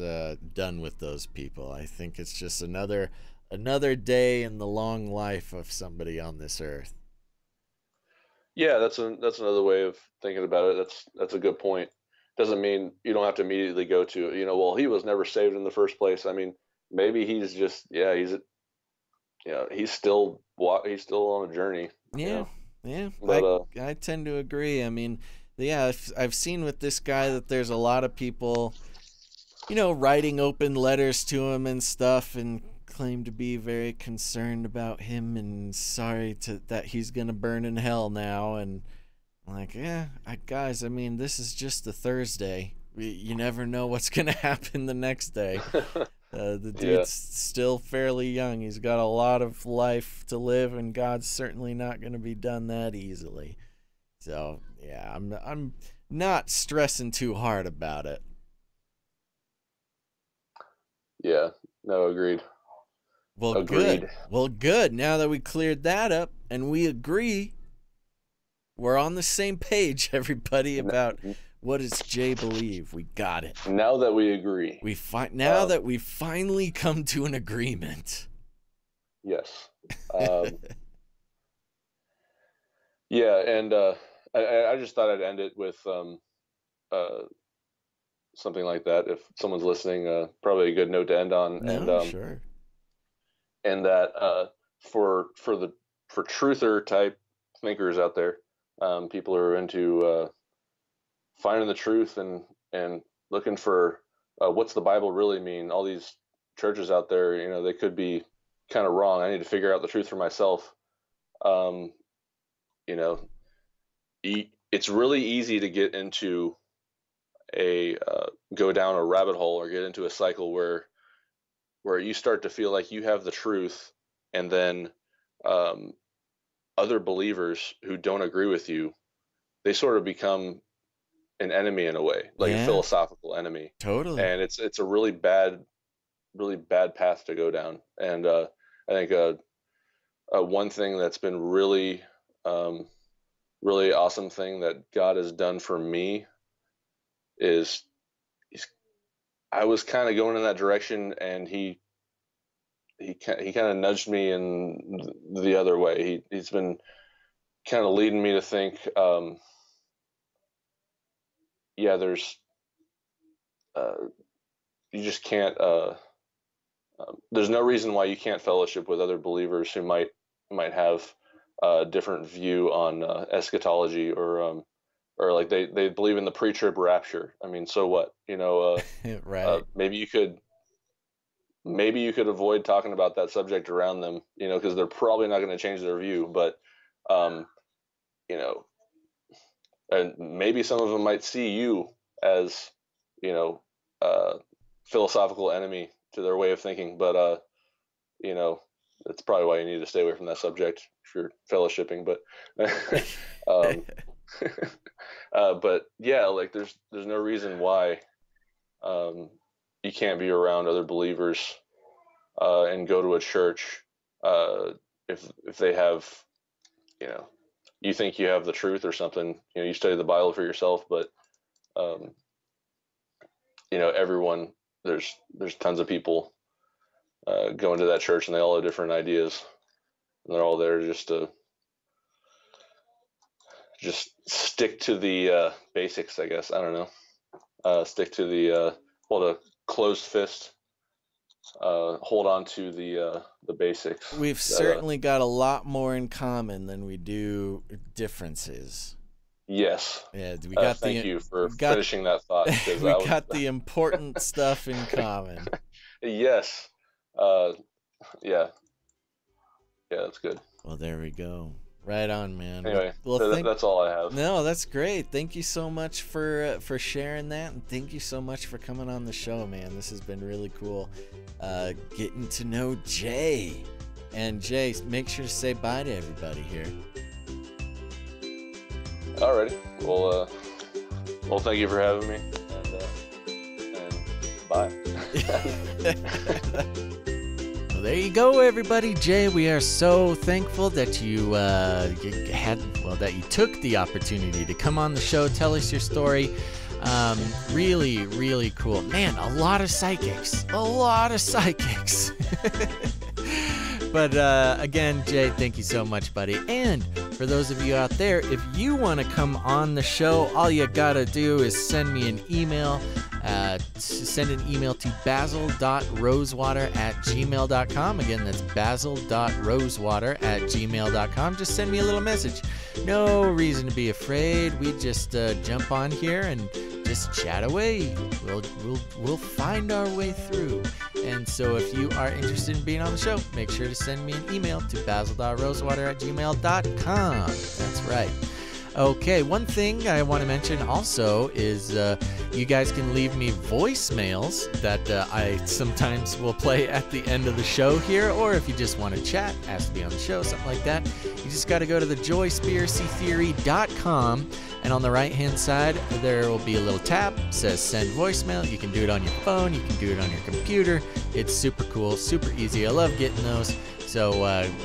done with those people. I think it's just another day in the long life of somebody on this earth. Yeah, that's another way of thinking about it. That's a good point. Doesn't mean you don't have to immediately go to well, he was never saved in the first place. I mean, maybe he's just he's still on a journey. Yeah, yeah, But I tend to agree. I mean, yeah, I've seen with this guy that there's a lot of people, writing open letters to him and stuff, and claim to be very concerned about him and sorry that he's gonna burn in hell now. And I'm like, yeah, guys, I mean, this is just a Thursday. You never know what's gonna happen the next day. The yeah, dude's still fairly young. He's got a lot of life to live, and God's certainly not going to be done that easily. So yeah, I'm not stressing too hard about it. yeah, no, agreed, Well, good. agreed. Well, good. Now that we cleared that up and we agree, we're on the same page, everybody, about what does Jay believe. We got it. Now that we agree, Now that we've finally come to an agreement. yes. Yeah, and I just thought I'd end it with uh, something like that. If someone's listening, probably a good note to end on. No, sure. And that for truther type thinkers out there, people who are into finding the truth and looking for what's the Bible really mean. All these churches out there, they could be kind of wrong. I need to figure out the truth for myself. Um, you know, it's really easy to get into a go down a rabbit hole or get into a cycle where where you start to feel like you have the truth, and then other believers who don't agree with you, they sort of become an enemy in a way, like a philosophical enemy. Totally. And it's a really bad path to go down. And I think one thing that's been really awesome thing that God has done for me is I was kind of going in that direction, and he kind of nudged me in the other way. He's been kind of leading me to think, there's you just can't. There's no reason why you can't fellowship with other believers who might have a different view on eschatology, or like they believe in the pre-trib rapture. I mean, so what? Right. Maybe you could avoid talking about that subject around them, because they're probably not going to change their view. But and maybe some of them might see you as philosophical enemy to their way of thinking. But that's probably why you need to stay away from that subject if you're fellowshipping. But but yeah, like there's no reason why you can't be around other believers and go to a church if they have, you think you have the truth or something. You study the Bible for yourself, but everyone, there's tons of people going to that church, and they all have different ideas, and they're all there just to stick to the basics, I guess. I don't know. Stick to the hold a closed fist. Hold on to the basics. We've certainly got a lot more in common than we do differences. Yes. Yeah, we got thank you for finishing that thought. We got the important stuff in common. Yes. Yeah, that's good. Well, there we go. Right on, man. Anyway, well, that's all I have. No, that's great. Thank you so much for sharing that, and thank you so much for coming on the show, man. This has been really cool. Getting to know Jay. And Jay, make sure to say bye to everybody here. Alrighty. Well, thank you for having me, and bye. Well, there you go, everybody. Jay, we are so thankful that you took the opportunity to come on the show, tell us your story. Really, really cool. Man, a lot of psychics. But again, Jay, thank you so much, buddy. And for those of you out there, if you want to come on the show, all you gotta do is send me an email. Send an email to basil.rosewater@gmail.com. Again, that's basil.rosewater@gmail.com. Just send me a little message. No reason to be afraid. We just jump on here and just chat away. We'll find our way through. And so if you are interested in being on the show, make sure to send me an email to basil.rosewater@gmail.com. That's right. Okay, one thing I want to mention also is you guys can leave me voicemails that I sometimes will play at the end of the show here, or if you just want to chat, ask to be on the show, something like that, you just got to go to thejoyspiracytheory.com, and on the right-hand side, there will be a little tab that says Send Voicemail. You can do it on your phone, you can do it on your computer. It's super cool, super easy. I love getting those, so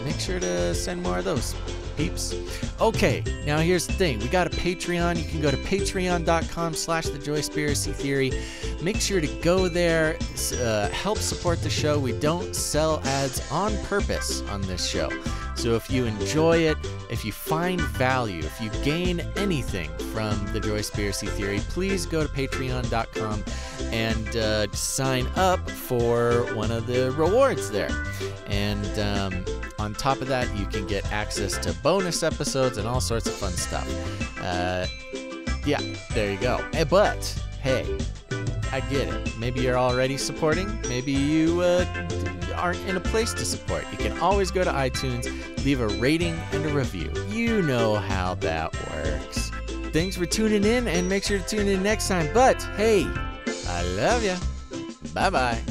make sure to send more of those. Peeps. Okay, now here's the thing. We got a Patreon. You can go to patreon.com/thejoyspiracytheory. Make sure to go there, help support the show. We don't sell ads on purpose on this show. So if you enjoy it, if you find value, if you gain anything from the Joyspiracy Theory, please go to patreon.com and sign up for one of the rewards there. And on top of that, you can get access to bonus episodes and all sorts of fun stuff. Yeah, there you go. But, hey, I get it. Maybe you're already supporting. Maybe you aren't in a place to support. You can always go to iTunes, leave a rating and a review. You know how that works. Thanks for tuning in, and make sure to tune in next time. But, hey, I love ya. Bye-bye.